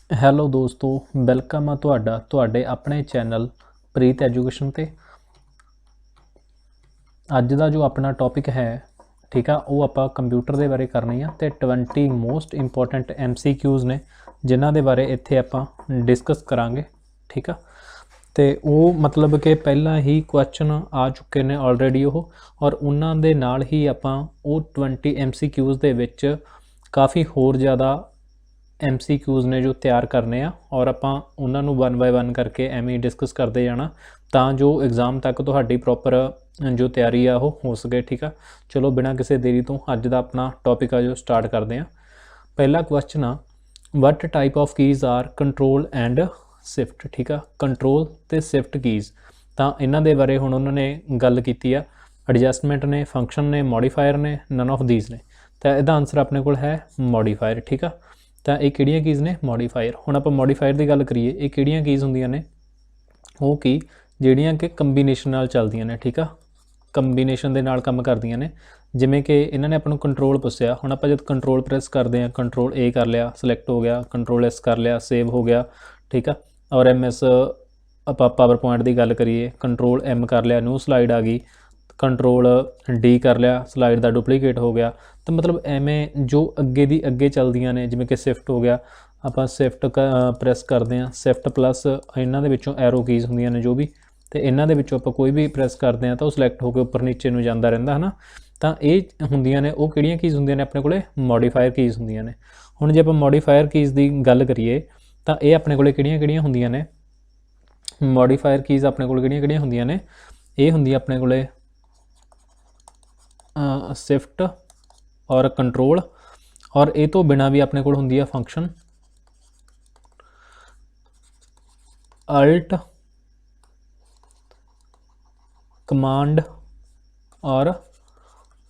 Hello ਦੋਸਤੋ, welcome ਆ ਤੁਹਾਡੇ ਆਪਣੇ ਚੈਨਲ ਪ੍ਰੀਤ ਐਜੂਕੇਸ਼ਨ ਤੇ। ਅੱਜ ਦਾ ਜੋ ਆਪਣਾ ਟੌਪਿਕ ਹੈ, ਠੀਕ ਆ, ਉਹ ਆਪਾਂ ਕੰਪਿਊਟਰ ਦੇ ਬਾਰੇ ਕਰਨੀ ਆ ਤੇ 20 ਮੋਸਟ ਇੰਪੋਰਟੈਂਟ MCQs ਨੇ ਜਿਨ੍ਹਾਂ ਦੇ ਬਾਰੇ ਇੱਥੇ ਆਪਾਂ ਡਿਸਕਸ ਕਰਾਂਗੇ। ਠੀਕ ਆ, ਤੇ ਉਹ ਮਤਲਬ ਕਿ ਪਹਿਲਾਂ ਹੀ ਕੁਐਸਚਨ ਆ ਚੁੱਕੇ ਨੇ ਆਲਰੇਡੀ ਉਹ, ਔਰ ਉਹਨਾਂ ਦੇ ਨਾਲ ਹੀ ਆਪਾਂ ਉਹ 20 MCQs ਦੇ ਵਿੱਚ ਕਾफ़ी ਹੋਰ ਜ਼ਿਆਦਾ MCQs ਨੇ ਜੋ ਤਿਆਰ ਕਰਨੇ ਆ, ਔਰ ਆਪਾਂ ਉਹਨਾਂ ਨੂੰ 1 ਬਾਏ 1 ਕਰਕੇ ਐਵੇਂ ਹੀ ਡਿਸਕਸ ਕਰਦੇ ਜਾਣਾ ਤਾਂ ਜੋ ਐਗਜ਼ਾਮ ਤੱਕ ਤੁਹਾਡੀ ਪ੍ਰੋਪਰ ਜੋ ਤਿਆਰੀ ਆ ਉਹ ਹੋ ਸਕੇ। ਠੀਕ ਆ, ਚਲੋ ਬਿਨਾਂ ਕਿਸੇ ਦੇਰੀ ਤੋਂ ਅੱਜ ਦਾ ਆਪਣਾ ਟੌਪਿਕ ਆ ਜੋ ਸਟਾਰਟ ਕਰਦੇ ਹਾਂ। ਪਹਿਲਾ ਕੁਐਸਚਨ ਆ, what type of keys are control and shift. ਠੀਕ ਆ, ਕੰਟਰੋਲ ਤੇ ਸ਼ਿਫਟ ਕੀਜ਼, ਤਾਂ ਇਹਨਾਂ ਦੇ ਬਾਰੇ ਹੁਣ ਉਹਨਾਂ ਨੇ ਗੱਲ ਕੀਤੀ ਆ। ਐਡਜਸਟਮੈਂਟ ਨੇ, ਫੰਕਸ਼ਨ ਨੇ, ਮੋਡੀਫਾਇਰ ਨੇ, ਨਨ ਆਫ ਦੀਜ਼ ਨੇ, ਤਾਂ ਇਹਦਾ ਆਨਸਰ ਆਪਣੇ ਕੋਲ ਹੈ ਮੋਡੀਫਾਇਰ। ਠੀਕ ਆ, ਤਾਂ ਇਹ ਕਿਹੜੀਆਂ ਕੀਜ਼ ਨੇ? ਮੋਡੀਫਾਇਰ। ਹੁਣ ਆਪਾਂ ਮੋਡੀਫਾਇਰ ਦੀ ਗੱਲ ਕਰੀਏ, ਇਹ ਕਿਹੜੀਆਂ ਕੀਜ਼ ਹੁੰਦੀਆਂ ਨੇ? ਉਹ ਕੀ ਜਿਹੜੀਆਂ ਕਿ ਕੰਬੀਨੇਸ਼ਨ ਨਾਲ ਚੱਲਦੀਆਂ ਨੇ। ਠੀਕ ਆ, ਕੰਬੀਨੇਸ਼ਨ ਦੇ ਨਾਲ ਕੰਮ ਕਰਦੀਆਂ ਨੇ। ਜਿਵੇਂ ਕਿ ਇਹਨਾਂ ਨੇ ਆਪਾਂ ਨੂੰ ਕੰਟਰੋਲ ਪੁੱਛਿਆ, ਹੁਣ ਆਪਾਂ ਜਦ ਕੰਟਰੋਲ ਪ੍ਰੈਸ ਕਰਦੇ ਹਾਂ, ਕੰਟਰੋਲ A ਕਰ ਲਿਆ, ਸਿਲੈਕਟ ਹੋ ਗਿਆ, ਕੰਟਰੋਲ S ਕਰ ਲਿਆ, ਸੇਵ ਹੋ ਗਿਆ। ਠੀਕ ਆ, ਔਰ MS ਆਪਾਂ ਪਾਵਰ ਪੁਆਇੰਟ ਦੀ ਗੱਲ ਕਰੀਏ, ਕੰਟਰੋਲ M ਕਰ ਲਿਆ, ਨਿਊ ਸਲਾਈਡ ਆ ਗਈ, ਕੰਟਰੋਲ D ਕਰ ਲਿਆ, ਸਲਾਈਡ ਦਾ ਡੁਪਲੀਕੇਟ ਹੋ ਗਿਆ। ਤਾਂ ਮਤਲਬ ਐਵੇਂ ਜੋ ਅੱਗੇ ਦੀ ਅੱਗੇ ਚੱਲਦੀਆਂ ਨੇ, ਜਿਵੇਂ ਕਿ ਸ਼ਿਫਟ ਹੋ ਗਿਆ, ਆਪਾਂ ਸ਼ਿਫਟ ਪ੍ਰੈਸ ਕਰਦੇ ਹਾਂ, ਸ਼ਿਫਟ ਪਲੱਸ ਇਹਨਾਂ ਦੇ ਵਿੱਚੋਂ ਐਰੋ ਕੀਜ਼ ਹੁੰਦੀਆਂ ਨੇ ਜੋ ਵੀ, ਤੇ ਇਹਨਾਂ ਦੇ ਵਿੱਚੋਂ ਆਪਾਂ ਕੋਈ ਵੀ ਪ੍ਰੈਸ ਕਰਦੇ ਹਾਂ ਤਾਂ ਉਹ ਸਿਲੈਕਟ ਹੋ ਕੇ ਉੱਪਰ ਨੀਚੇ ਨੂੰ ਜਾਂਦਾ ਰਹਿੰਦਾ ਹੈ ਨਾ। ਤਾਂ ਇਹ ਹੁੰਦੀਆਂ ਨੇ, ਉਹ ਕਿਹੜੀਆਂ ਕੀਜ਼ ਹੁੰਦੀਆਂ ਨੇ ਆਪਣੇ ਕੋਲੇ? ਮੋਡੀਫਾਇਰ ਕੀਜ਼ ਹੁੰਦੀਆਂ ਨੇ। ਹੁਣ ਜੇ ਆਪਾਂ ਮੋਡੀਫਾਇਰ ਕੀਜ਼ ਦੀ ਗੱਲ ਕਰੀਏ ਤਾਂ ਇਹ ਆਪਣੇ ਕੋਲੇ ਕਿਹੜੀਆਂ ਹੁੰਦੀਆਂ ਨੇ? ਮੋਡੀਫਾਇਰ ਕੀਜ਼ ਆਪਣੇ ਕੋਲ ਕਿਹੜੀਆਂ ਹੁੰਦੀਆਂ ਨੇ? ਇਹ ਹੁੰਦੀ ਆਪਣੇ ਕੋਲੇ ਸ਼ਿਫਟ ਔਰ ਕੰਟਰੋਲ, ਔਰ ਇਹ ਤੋਂ ਬਿਨਾ ਵੀ ਆਪਣੇ ਕੋਲ ਹੁੰਦੀ ਆ ਫੰਕਸ਼ਨ, ਅਲਟ, ਕਮਾਂਡ ਔਰ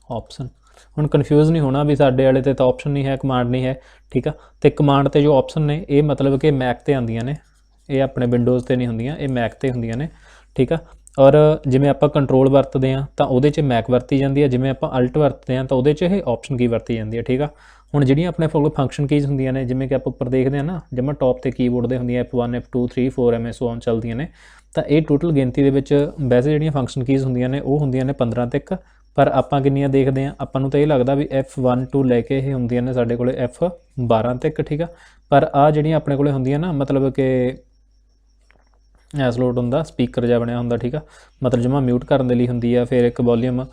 ਆਪਸ਼ਨ। ਹੁਣ ਕਨਫਿਊਜ਼ ਨਹੀਂ ਹੋਣਾ ਵੀ ਸਾਡੇ ਵਾਲੇ ਤੇ ਤਾਂ ਆਪਸ਼ਨ ਨਹੀਂ ਹੈ, ਕਮਾਂਡ ਨਹੀਂ ਹੈ। ਠੀਕ ਆ, ਤੇ ਕਮਾਂਡ ਤੇ ਜੋ ਆਪਸ਼ਨ ਨੇ ਇਹ ਮਤਲਬ ਕਿ ਮੈਕ ਤੇ ਆਉਂਦੀਆਂ ਨੇ, ਇਹ ਆਪਣੇ ਵਿੰਡੋਜ਼ ਤੇ ਨਹੀਂ ਹੁੰਦੀਆਂ, ਇਹ ਮੈਕ ਤੇ ਹੁੰਦੀਆਂ ਨੇ। ਠੀਕ ਆ, ਔਰ ਜਿਵੇਂ ਆਪਾਂ ਕੰਟਰੋਲ ਵਰਤਦੇ ਹਾਂ ਤਾਂ ਉਹਦੇ 'ਚ ਮੈਕ ਵਰਤੀ ਜਾਂਦੀ ਹੈ, ਜਿਵੇਂ ਆਪਾਂ ਅਲਟ ਵਰਤਦੇ ਹਾਂ ਤਾਂ ਉਹਦੇ 'ਚ ਇਹ ਆਪਸ਼ਨ ਕੀ ਵਰਤੀ ਜਾਂਦੀ ਹੈ। ਠੀਕ ਆ, ਹੁਣ ਜਿਹੜੀਆਂ ਆਪਣੇ ਕੋਲ ਫੰਕਸ਼ਨ ਕੀਜ਼ ਹੁੰਦੀਆਂ ਨੇ, ਜਿਵੇਂ ਕਿ ਆਪਾਂ ਉੱਪਰ ਦੇਖਦੇ ਹਾਂ ਨਾ, ਜਿਵੇਂ ਟੌਪ ਤੇ ਕੀਬੋਰਡ ਦੇ ਹੁੰਦੀਆਂ F1 F2 3 4 ਐਵੇਂ ਸੋ ਔਨ ਚੱਲਦੀਆਂ ਨੇ, ਤਾਂ ਇਹ ਟੋਟਲ ਗਿਣਤੀ ਦੇ ਵਿੱਚ ਵੈਸੇ ਜਿਹੜੀਆਂ ਫੰਕਸ਼ਨ ਕੀਜ਼ ਹੁੰਦੀਆਂ ਨੇ ਉਹ ਹੁੰਦੀਆਂ ਨੇ 15 ਤੱਕ, ਪਰ ਆਪਾਂ ਕਿੰਨੀਆਂ ਦੇਖਦੇ ਹਾਂ? ਆਪਾਂ ਨੂੰ ਤਾਂ ਇਹ ਲੱਗਦਾ ਵੀ F1 ਤੋਂ ਲੈ ਕੇ ਇਹ ਹੁੰਦੀਆਂ ਨੇ ਸਾਡੇ ਕੋਲੇ F12 ਤੱਕ। ਠੀਕ ਆ, ਪਰ ਆ ਜਿਹੜੀਆਂ ਆਪਣੇ ਕੋਲੇ ਹੁੰਦੀਆਂ ਨਾ, ਮਤਲਬ ਕਿ ਐਸਲੋਟ ਹੁੰਦਾ, ਸਪੀਕਰ ਜਿਹਾ ਬਣਿਆ ਹੁੰਦਾ। ਠੀਕ ਆ, ਮਤਲਬ ਜਮਾ ਮਿਊਟ ਕਰਨ ਦੇ ਲਈ ਹੁੰਦੀ ਆ, ਫਿਰ ਇੱਕ ਵੋਲੀਅਮ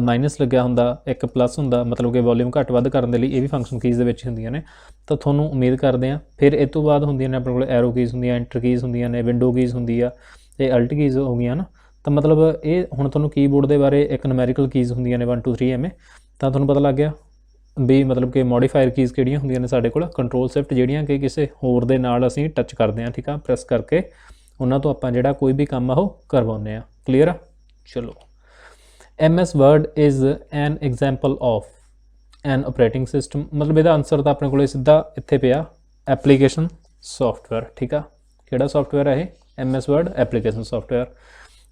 ਮਾਈਨਸ ਲੱਗਿਆ ਹੁੰਦਾ, ਇੱਕ ਪਲੱਸ ਹੁੰਦਾ, ਮਤਲਬ ਕਿ ਵੋਲੀਅਮ ਘੱਟ ਵੱਧ ਕਰਨ ਦੇ ਲਈ, ਇਹ ਵੀ ਫੰਕਸ਼ਨ ਕੀਜ਼ ਦੇ ਵਿੱਚ ਹੁੰਦੀਆਂ ਨੇ। ਤਾਂ ਤੁਹਾਨੂੰ ਉਮੀਦ ਕਰਦੇ ਹਾਂ। ਫਿਰ ਇਸ ਤੋਂ ਬਾਅਦ ਹੁੰਦੀਆਂ ਨੇ ਆਪਣੇ ਕੋਲ ਐਰੋ ਕੀਜ਼ ਹੁੰਦੀਆਂ, ਐਂਟਰ ਕੀਜ਼ ਹੁੰਦੀਆਂ ਨੇ, ਵਿੰਡੋ ਕੀਜ਼ ਹੁੰਦੀ ਆ, ਤੇ ਅਲਟ ਕੀਜ਼ ਹੋ ਗਈਆਂ ਨਾ। ਤਾਂ ਮਤਲਬ ਇਹ ਹੁਣ ਤੁਹਾਨੂੰ ਕੀਬੋਰਡ ਦੇ ਬਾਰੇ ਇੱਕ ਨੂਮੈਰੀਕਲ ਕੀਜ਼ ਹੁੰਦੀਆਂ ਨੇ 1 2 3 ਐਵੇਂ, ਤਾਂ ਤੁਹਾਨੂੰ ਪਤਾ ਲੱਗ ਗਿਆ ਵੀ ਮਤਲਬ ਕਿ ਮੋਡੀਫਾਇਰ ਕੀਜ਼ ਕਿਹੜੀਆਂ ਹੁੰਦੀਆਂ ਨੇ ਸਾਡੇ ਕੋਲ? ਕੰਟਰੋਲ ਸ਼ਿਫਟ, ਜਿਹੜੀਆਂ ਕਿ ਕਿਸੇ ਹੋਰ ਦੇ ਨਾਲ ਅਸੀਂ ਟੱਚ ਕਰਦੇ ਹਾਂ। ਠੀਕ ਆ, ਪ੍ਰੈਸ ਕਰਕੇ ਉਹਨਾਂ ਤੋਂ ਆਪਾਂ ਜਿਹੜਾ ਕੋਈ ਵੀ ਕੰਮ ਆ ਉਹ ਕਰਵਾਉਂਦੇ ਹਾਂ। ਕਲੀਅਰ ਆ? ਚਲੋ, MS word is an example of an operating system. ਮਤਲਬ ਇਹਦਾ ਆਨਸਰ ਤਾਂ ਆਪਣੇ ਕੋਲ ਸਿੱਧਾ ਇੱਥੇ ਪਿਆ, ਐਪਲੀਕੇਸ਼ਨ ਸੌਫਟਵੇਅਰ। ਠੀਕ ਆ, ਕਿਹੜਾ ਸੌਫਟਵੇਅਰ ਹੈ ਇਹ? MS word application software.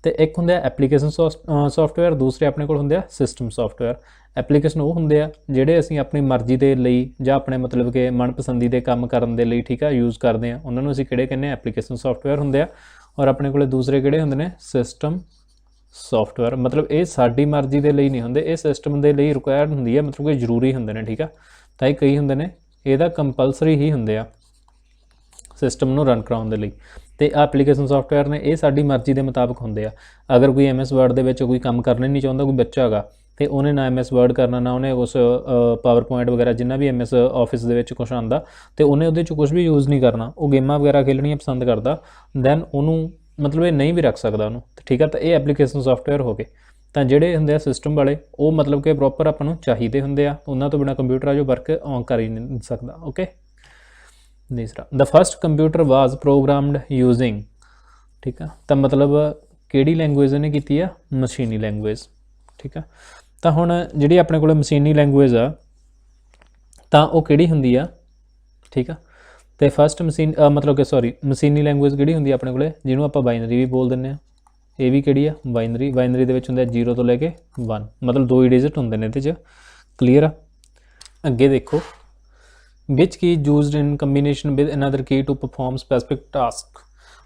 ਤੇ ਇੱਕ ਹੁੰਦਾ ਐਪਲੀਕੇਸ਼ਨ ਸੌਫਟਵੇਅਰ, ਦੂਸਰੇ ਆਪਣੇ ਕੋਲ ਹੁੰਦੇ ਆ ਸਿਸਟਮ ਸੌਫਟਵੇਅਰ। ਐਪਲੀਕੇਸ਼ਨ ਉਹ ਹੁੰਦੇ ਆ ਜਿਹੜੇ ਅਸੀਂ ਆਪਣੀ ਮਰਜ਼ੀ ਦੇ ਲਈ ਜਾਂ ਆਪਣੇ ਮਤਲਬ ਕਿ ਮਨਪਸੰਦੀ ਦੇ ਕੰਮ ਕਰਨ ਦੇ ਲਈ, ਠੀਕ ਆ, ਯੂਜ਼ ਕਰਦੇ ਹਾਂ, ਉਹਨਾਂ ਨੂੰ ਅਸੀਂ ਕਿਹੜੇ ਕਹਿੰਦੇ ਆ? ਐਪਲੀਕੇਸ਼ਨ ਸੌਫਟਵੇਅਰ ਹੁੰਦੇ ਆ। ਔਰ ਆਪਣੇ ਕੋਲ ਦੂਸਰੇ ਕਿਹੜੇ ਹੁੰਦੇ ਨੇ? System software. ਮਤਲਬ ਇਹ ਸਾਡੀ ਮਰਜ਼ੀ ਦੇ ਲਈ ਨਹੀਂ ਹੁੰਦੇ, ਇਹ ਸਿਸਟਮ ਦੇ ਲਈ ਰਿਕੁਆਇਰਡ ਹੁੰਦੀ ਹੈ, ਮਤਲਬ ਕਿ ਜ਼ਰੂਰੀ ਹੁੰਦੇ ਨੇ। ਠੀਕ ਆ, ਤਾਂ ਇਹ ਕਈ ਹੁੰਦੇ ਨੇ ਇਹਦਾ ਕੰਪਲਸਰੀ ਹੀ ਹੁੰਦੇ ਆ ਸਿਸਟਮ ਨੂੰ ਰਨ ਕਰਾਉਣ ਦੇ ਲਈ। ਤੇ ਐਪਲੀਕੇਸ਼ਨ ਸੌਫਟਵੇਅਰ ਨੇ ਇਹ ਸਾਡੀ ਮਰਜ਼ੀ ਦੇ ਮੁਤਾਬਕ ਹੁੰਦੇ ਆ। ਅਗਰ ਕੋਈ MS ਵਰਡ ਦੇ ਵਿੱਚ ਕੋਈ ਕੰਮ ਕਰਨਾ ਨਹੀਂ ਚਾਹੁੰਦਾ, ਕੋਈ ਬੱਚਾ ਹੈਗਾ, ਤੇ ਉਹਨੇ ਨਾ MS ਵਰਡ ਕਰਨਾ, ਨਾ ਉਹਨੇ ਉਸ ਪਾਵਰ ਪੁਆਇੰਟ ਵਗੈਰਾ ਜਿੰਨਾ ਵੀ MS ਆਫਿਸ ਦੇ ਵਿੱਚ ਕੁਛ ਆਉਂਦਾ, ਤੇ ਉਹਨੇ ਉਹਦੇ 'ਚ ਕੁਛ ਵੀ ਯੂਜ਼ ਨਹੀਂ ਕਰਨਾ, ਉਹ ਗੇਮਾਂ ਵਗੈਰਾ ਖੇਲਣੀਆਂ ਪਸੰਦ ਕਰਦਾ, ਦੈਨ ਉਹਨੂੰ ਮਤਲਬ ਇਹ ਨਹੀਂ ਵੀ ਰੱਖ ਸਕਦਾ ਉਹਨੂੰ। ਠੀਕ ਆ, ਤਾਂ ਇਹ ਐਪਲੀਕੇਸ਼ਨ ਸੌਫਟਵੇਅਰ ਹੋ ਗਏ। ਤਾਂ ਜਿਹੜੇ ਹੁੰਦੇ ਆ ਸਿਸਟਮ ਵਾਲੇ, ਉਹ ਮਤਲਬ ਕਿ ਪ੍ਰੋਪਰ ਆਪਾਂ ਨੂੰ ਚਾਹੀਦੇ ਹੁੰਦੇ ਆ, ਉਹਨਾਂ ਤੋਂ ਬਿਨਾਂ ਕੰਪਿਊਟਰ ਆ ਜੋ ਵਰਕ ਔਨ ਕਰ ਹੀ ਨਹੀਂ ਸਕਦਾ। ਓਕੇ, ਤੀਸਰਾ, the first computer was programmed using. ਠੀਕ ਆ, ਤਾਂ ਮਤਲਬ ਕਿਹੜੀ ਲੈਂਗੁਏਜ ਇਹਨੇ ਕੀਤੀ ਆ? ਮਸ਼ੀਨੀ ਲੈਂਗੁਏਜ। ਠੀਕ ਆ, ਤਾਂ ਹੁਣ ਜਿਹੜੀ ਆਪਣੇ ਕੋਲ ਮਸ਼ੀਨੀ ਲੈਂਗੁਏਜ ਆ ਤਾਂ ਉਹ ਕਿਹੜੀ ਹੁੰਦੀ ਆ? ਠੀਕ ਆ, ਤੇ ਫਸਟ ਮਤਲਬ ਕਿ ਮਸ਼ੀਨੀ ਲੈਂਗੁਏਜ ਕਿਹੜੀ ਹੁੰਦੀ ਆ ਆਪਣੇ ਕੋਲੇ? ਜਿਹਨੂੰ ਆਪਾਂ ਬਾਈਨਰੀ ਵੀ ਬੋਲ ਦਿੰਦੇ ਹਾਂ। ਇਹ ਵੀ ਕਿਹੜੀ ਆ? ਬਾਈਨਰੀ। ਬਾਈਨਰੀ ਦੇ ਵਿੱਚ ਹੁੰਦੇ 0 ਤੋਂ ਲੈ ਕੇ 1, ਮਤਲਬ 2 ਹੀ ਡਿਜਿਟ ਹੁੰਦੇ ਨੇ ਇਹਦੇ 'ਚ। ਕਲੀਅਰ ਆ? ਅੱਗੇ ਦੇਖੋ, which key used in combination with another key to perform specific task.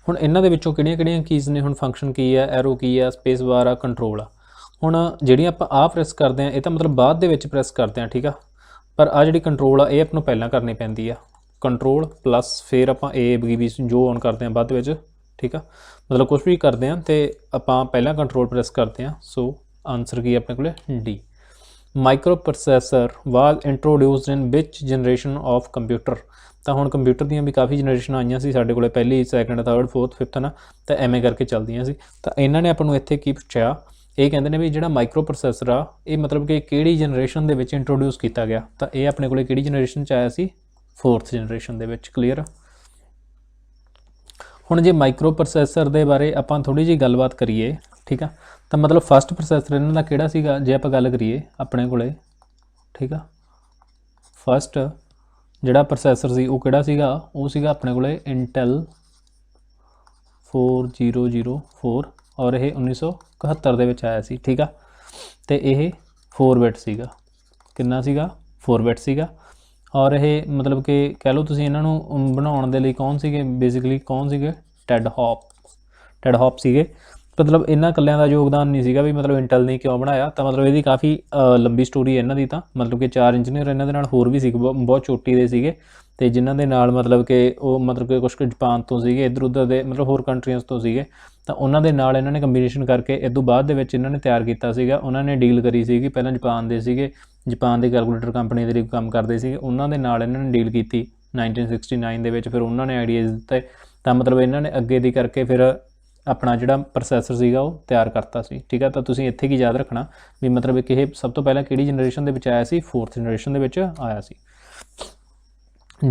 ਹੁਣ ਇਹਨਾਂ ਦੇ ਵਿੱਚੋਂ ਕਿਹੜੀਆਂ ਕੀਜ਼ ਨੇ, ਹੁਣ ਫੰਕਸ਼ਨ ਕੀ ਹੈ, ਐਰੋ ਕੀ ਆ, ਸਪੇਸ ਬਾਰ ਆ, ਕੰਟਰੋਲ ਆ। ਹੁਣ ਜਿਹੜੀਆਂ ਆਪਾਂ ਆਹ ਪ੍ਰੈਸ ਕਰਦੇ ਹਾਂ ਇਹ ਤਾਂ ਮਤਲਬ ਬਾਅਦ ਦੇ ਵਿੱਚ ਪ੍ਰੈਸ ਕਰਦੇ ਹਾਂ, ਠੀਕ ਆ, ਪਰ ਆ ਜਿਹੜੀ ਕੰਟਰੋਲ ਆ ਇਹ ਆਪਾਂ ਨੂੰ ਪਹਿਲਾਂ ਕਰਨੀ ਪੈਂਦੀ ਆ। ਕੰਟਰੋਲ ਪਲੱਸ ਫਿਰ ਆਪਾਂ ਏ ਬੀ ਬੀ ਜੋ ਔਨ ਕਰਦੇ ਹਾਂ ਬਾਅਦ ਵਿੱਚ, ਠੀਕ ਆ, ਮਤਲਬ ਕੁਛ ਵੀ ਕਰਦੇ ਹਾਂ ਤੇ ਆਪਾਂ ਪਹਿਲਾਂ ਕੰਟਰੋਲ ਪ੍ਰੈਸ ਕਰਦੇ ਹਾਂ। ਸੋ ਆਨਸਰ ਕੀ ਆਪਣੇ ਕੋਲ D. Micro processor was introduced in which generation of computer. ਤਾਂ ਹੁਣ ਕੰਪਿਊਟਰ ਦੀਆਂ ਵੀ ਕਾਫੀ ਜਨਰੇਸ਼ਨ ਆਈਆਂ ਸੀ ਸਾਡੇ ਕੋਲੇ, ਪਹਿਲੀ, ਸੈਕੰਡ, ਥਰਡ, ਫੋਰਥ, ਫਿਫਥ ਨਾ, ਤਾਂ ਐਵੇਂ ਕਰਕੇ ਚੱਲਦੀਆਂ ਸੀ। ਤਾਂ ਇਹਨਾਂ ਨੇ ਆਪਾਂ ਨੂੰ ਇੱਥੇ ਕੀ ਪੁੱਛਿਆ, ਇਹ ਕਹਿੰਦੇ ਨੇ ਵੀ ਜਿਹੜਾ ਮਾਈਕਰੋ ਪ੍ਰੋਸੈਸਰ ਆ ਇਹ ਮਤਲਬ ਕਿ ਕਿਹੜੀ ਜਨਰੇਸ਼ਨ ਦੇ ਵਿੱਚ ਇੰਟਰੋਡਿਊਸ ਕੀਤਾ ਗਿਆ। ਤਾਂ ਇਹ ਆਪਣੇ ਕੋਲੇ ਕਿਹੜੀ ਜਨਰੇਸ਼ਨ 'ਚ ਆਇਆ ਸੀ, 4th ਜਨਰੇਸ਼ਨ ਦੇ ਵਿੱਚ। ਕਲੀਅਰ। ਹੁਣ ਜੇ ਮਾਈਕਰੋ ਪ੍ਰੋਸੈਸਰ ਦੇ ਬਾਰੇ ਆਪਾਂ ਥੋੜੀ ਜਿਹੀ ਗੱਲਬਾਤ ਕਰੀਏ, ਠੀਕ ਆ, ਤਾਂ ਮਤਲਬ ਫਸਟ ਪ੍ਰੋਸੈਸਰ ਇਹਨਾਂ ਦਾ ਕਿਹੜਾ ਸੀਗਾ ਜੇ ਆਪਾਂ ਗੱਲ ਕਰੀਏ ਆਪਣੇ ਕੋਲੇ, ਠੀਕ ਆ, ਫਸਟ ਜਿਹੜਾ ਪ੍ਰੋਸੈਸਰ ਸੀ ਉਹ ਕਿਹੜਾ ਸੀਗਾ, ਉਹ ਸੀਗਾ ਆਪਣੇ ਕੋਲੇ ਇੰਟੈਲ 4004 ਔਰ ਇਹ 1971 ਦੇ ਵਿੱਚ ਆਇਆ ਸੀ, ਠੀਕ ਆ, ਤੇ ਇਹ 4 ਬਿਟ ਸੀਗਾ। ਕਿੰਨਾ ਸੀਗਾ, 4 ਬਿਟ ਸੀਗਾ। ਔਰ ਇਹ ਮਤਲਬ ਕਿ ਕਹਿ ਲਓ ਤੁਸੀਂ ਇਹਨਾਂ ਨੂੰ ਬਣਾਉਣ ਦੇ ਲਈ ਕੌਣ ਸੀਗੇ, ਬੇਸਿਕਲੀ ਕੌਣ ਸੀਗੇ, ਟੈਡ ਹੌਪ ਸੀਗੇ। ਮਤਲਬ ਇਹਨਾਂ ਇਕੱਲਿਆਂ ਦਾ ਯੋਗਦਾਨ ਨਹੀਂ ਸੀਗਾ ਵੀ ਮਤਲਬ ਇੰਟੈਲ ਨੇ ਕਿਉਂ ਬਣਾਇਆ, ਤਾਂ ਮਤਲਬ ਇਹਦੀ ਕਾਫੀ ਲੰਬੀ ਸਟੋਰੀ ਹੈ ਇਹਨਾਂ ਦੀ। ਤਾਂ ਮਤਲਬ ਕਿ 4 ਇੰਜੀਨੀਅਰ ਇਹਨਾਂ ਦੇ ਨਾਲ ਹੋਰ ਵੀ ਸੀਗੇ, ਬਹੁਤ ਚੋਟੀ ਦੇ ਸੀਗੇ, ਤੇ ਜਿਨ੍ਹਾਂ ਦੇ ਨਾਲ ਮਤਲਬ ਕਿ ਉਹ ਮਤਲਬ ਕਿ ਕੁਛ ਜਾਪਾਨ ਤੋਂ ਸੀਗੇ, ਇੱਧਰ ਉੱਧਰ ਦੇ ਮਤਲਬ ਹੋਰ ਕੰਟਰੀਆਂ ਤੋਂ ਸੀਗੇ। ਤਾਂ ਉਹਨਾਂ ਦੇ ਨਾਲ ਇਹਨਾਂ ਨੇ ਕੰਬੀਨੇਸ਼ਨ ਕਰਕੇ ਇਸ ਤੋਂ ਬਾਅਦ ਦੇ ਵਿੱਚ ਇਹਨਾਂ ਨੇ ਤਿਆਰ ਕੀਤਾ ਸੀਗਾ। ਉਹਨਾਂ ਨੇ ਡੀਲ ਕਰੀ ਸੀਗੀ, ਪਹਿਲਾਂ ਜਾਪਾਨ ਦੇ ਸੀਗੇ, ਜਾਪਾਨ ਦੇ ਕੈਲਕੂਲੇਟਰ ਕੰਪਨੀ ਦੇ ਲਈ ਕੰਮ ਕਰਦੇ ਸੀਗੇ, ਉਹਨਾਂ ਦੇ ਨਾਲ ਇਹਨਾਂ ਨੇ ਡੀਲ ਕੀਤੀ 1969 ਦੇ ਵਿੱਚ। ਫਿਰ ਉਹਨਾਂ ਨੇ ਆਈਡੀਆਜ਼ ਦਿੱਤੇ, ਤਾਂ ਮਤਲਬ ਇਹਨਾਂ ਨੇ ਅੱਗੇ ਦੀ ਕਰਕੇ ਫਿਰ ਆਪਣਾ ਜਿਹੜਾ ਪ੍ਰੋਸੈਸਰ ਸੀਗਾ ਉਹ ਤਿਆਰ ਕਰਤਾ ਸੀ, ਠੀਕ ਆ। ਤਾਂ ਤੁਸੀਂ ਇੱਥੇ ਕੀ ਯਾਦ ਰੱਖਣਾ ਵੀ ਮਤਲਬ ਕਿ ਇਹ ਸਭ ਤੋਂ ਪਹਿਲਾਂ ਕਿਹੜੀ ਜਨਰੇਸ਼ਨ ਦੇ ਵਿੱਚ ਆਇਆ ਸੀ, 4th ਜਨਰੇਸ਼ਨ ਦੇ ਵਿੱਚ ਆਇਆ ਸੀ।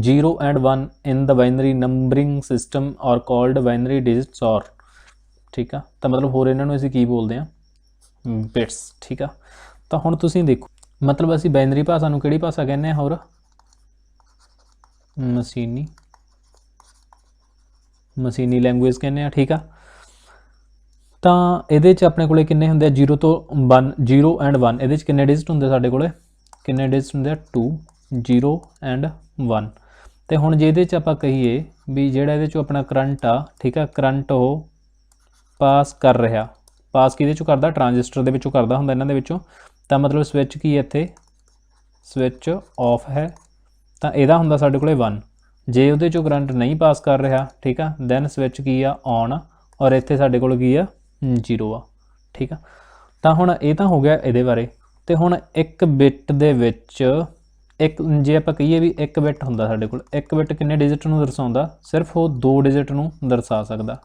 0 and 1 in the binary numbering system are called binary digits or, ਠੀਕ ਆ। ਤਾਂ ਮਤਲਬ ਹੋਰ ਇਹਨਾਂ ਨੂੰ ਅਸੀਂ ਕੀ ਬੋਲਦੇ ਹਾਂ, ਬਿਟਸ, ਠੀਕ ਆ। ਤਾਂ ਹੁਣ ਤੁਸੀਂ ਦੇਖੋ ਮਤਲਬ ਅਸੀਂ ਬਾਈਨਰੀ ਭਾਸ਼ਾ ਨੂੰ ਕਿਹੜੀ ਭਾਸ਼ਾ ਕਹਿੰਦੇ ਹਾਂ, ਹੋਰ ਮਸ਼ੀਨੀ ਲੈਂਗੁਏਜ ਕਹਿੰਦੇ ਆ, ਠੀਕ ਆ। ਤਾਂ ਇਹਦੇ 'ਚ ਆਪਣੇ ਕੋਲੇ ਕਿੰਨੇ ਹੁੰਦੇ ਆ, 0 ਤੋਂ 1, 0 and 1, ਇਹਦੇ 'ਚ ਕਿੰਨੇ ਡਿਜਿਟ ਹੁੰਦੇ ਸਾਡੇ ਕੋਲੇ, ਕਿੰਨੇ ਡਿਜਿਟ ਹੁੰਦੇ ਆ, 2, 0 and 1। ਤੇ ਹੁਣ ਜੇ ਇਹਦੇ 'ਚ ਆਪਾਂ ਕਹੀਏ ਵੀ ਜਿਹੜਾ ਇਹਦੇ 'ਚੋਂ ਆਪਣਾ ਕਰੰਟ ਆ, ਠੀਕ ਆ, ਕਰੰਟ ਉਹ ਪਾਸ ਕਰ ਰਿਹਾ, ਪਾਸ ਕਿਹਦੇ 'ਚੋਂ ਕਰਦਾ, ਟਰਾਂਜਿਸਟਰ ਦੇ ਵਿੱਚੋਂ ਕਰਦਾ ਹੁੰਦਾ ਇਹਨਾਂ ਦੇ ਵਿੱਚੋਂ। ਤਾਂ ਮਤਲਬ ਸਵਿਚ ਕੀ ਇੱਥੇ, ਸਵਿਚ ਆਫ ਹੈ, ਤਾਂ ਇਹਦਾ ਹੁੰਦਾ ਸਾਡੇ ਕੋਲੇ 1। ਜੇ ਉਹਦੇ 'ਚੋਂ ਕਰੰਟ ਨਹੀਂ ਪਾਸ ਕਰ ਰਿਹਾ, ਠੀਕ ਆ, ਦੈਨ ਸਵਿਚ ਕੀ ਆ, ਔਨ, ਔਰ ਇੱਥੇ ਸਾਡੇ ਕੋਲ ਕੀ ਆ, 0 ਆ, ਠੀਕ ਆ। ਤਾਂ ਹੁਣ ਇਹ ਤਾਂ ਹੋ ਗਿਆ ਇਹਦੇ ਬਾਰੇ। ਤੇ ਹੁਣ ਇੱਕ ਬਿਟ ਦੇ ਵਿੱਚ ਇੱਕ, ਜੇ ਆਪਾਂ ਕਹੀਏ ਵੀ ਇੱਕ ਬਿਟ ਹੁੰਦਾ ਸਾਡੇ ਕੋਲ, ਇੱਕ ਬਿਟ ਕਿੰਨੇ ਡਿਜਿਟ ਨੂੰ ਦਰਸਾਉਂਦਾ, ਸਿਰਫ ਉਹ 2 ਡਿਜਿਟ ਨੂੰ ਦਰਸਾ ਸਕਦਾ।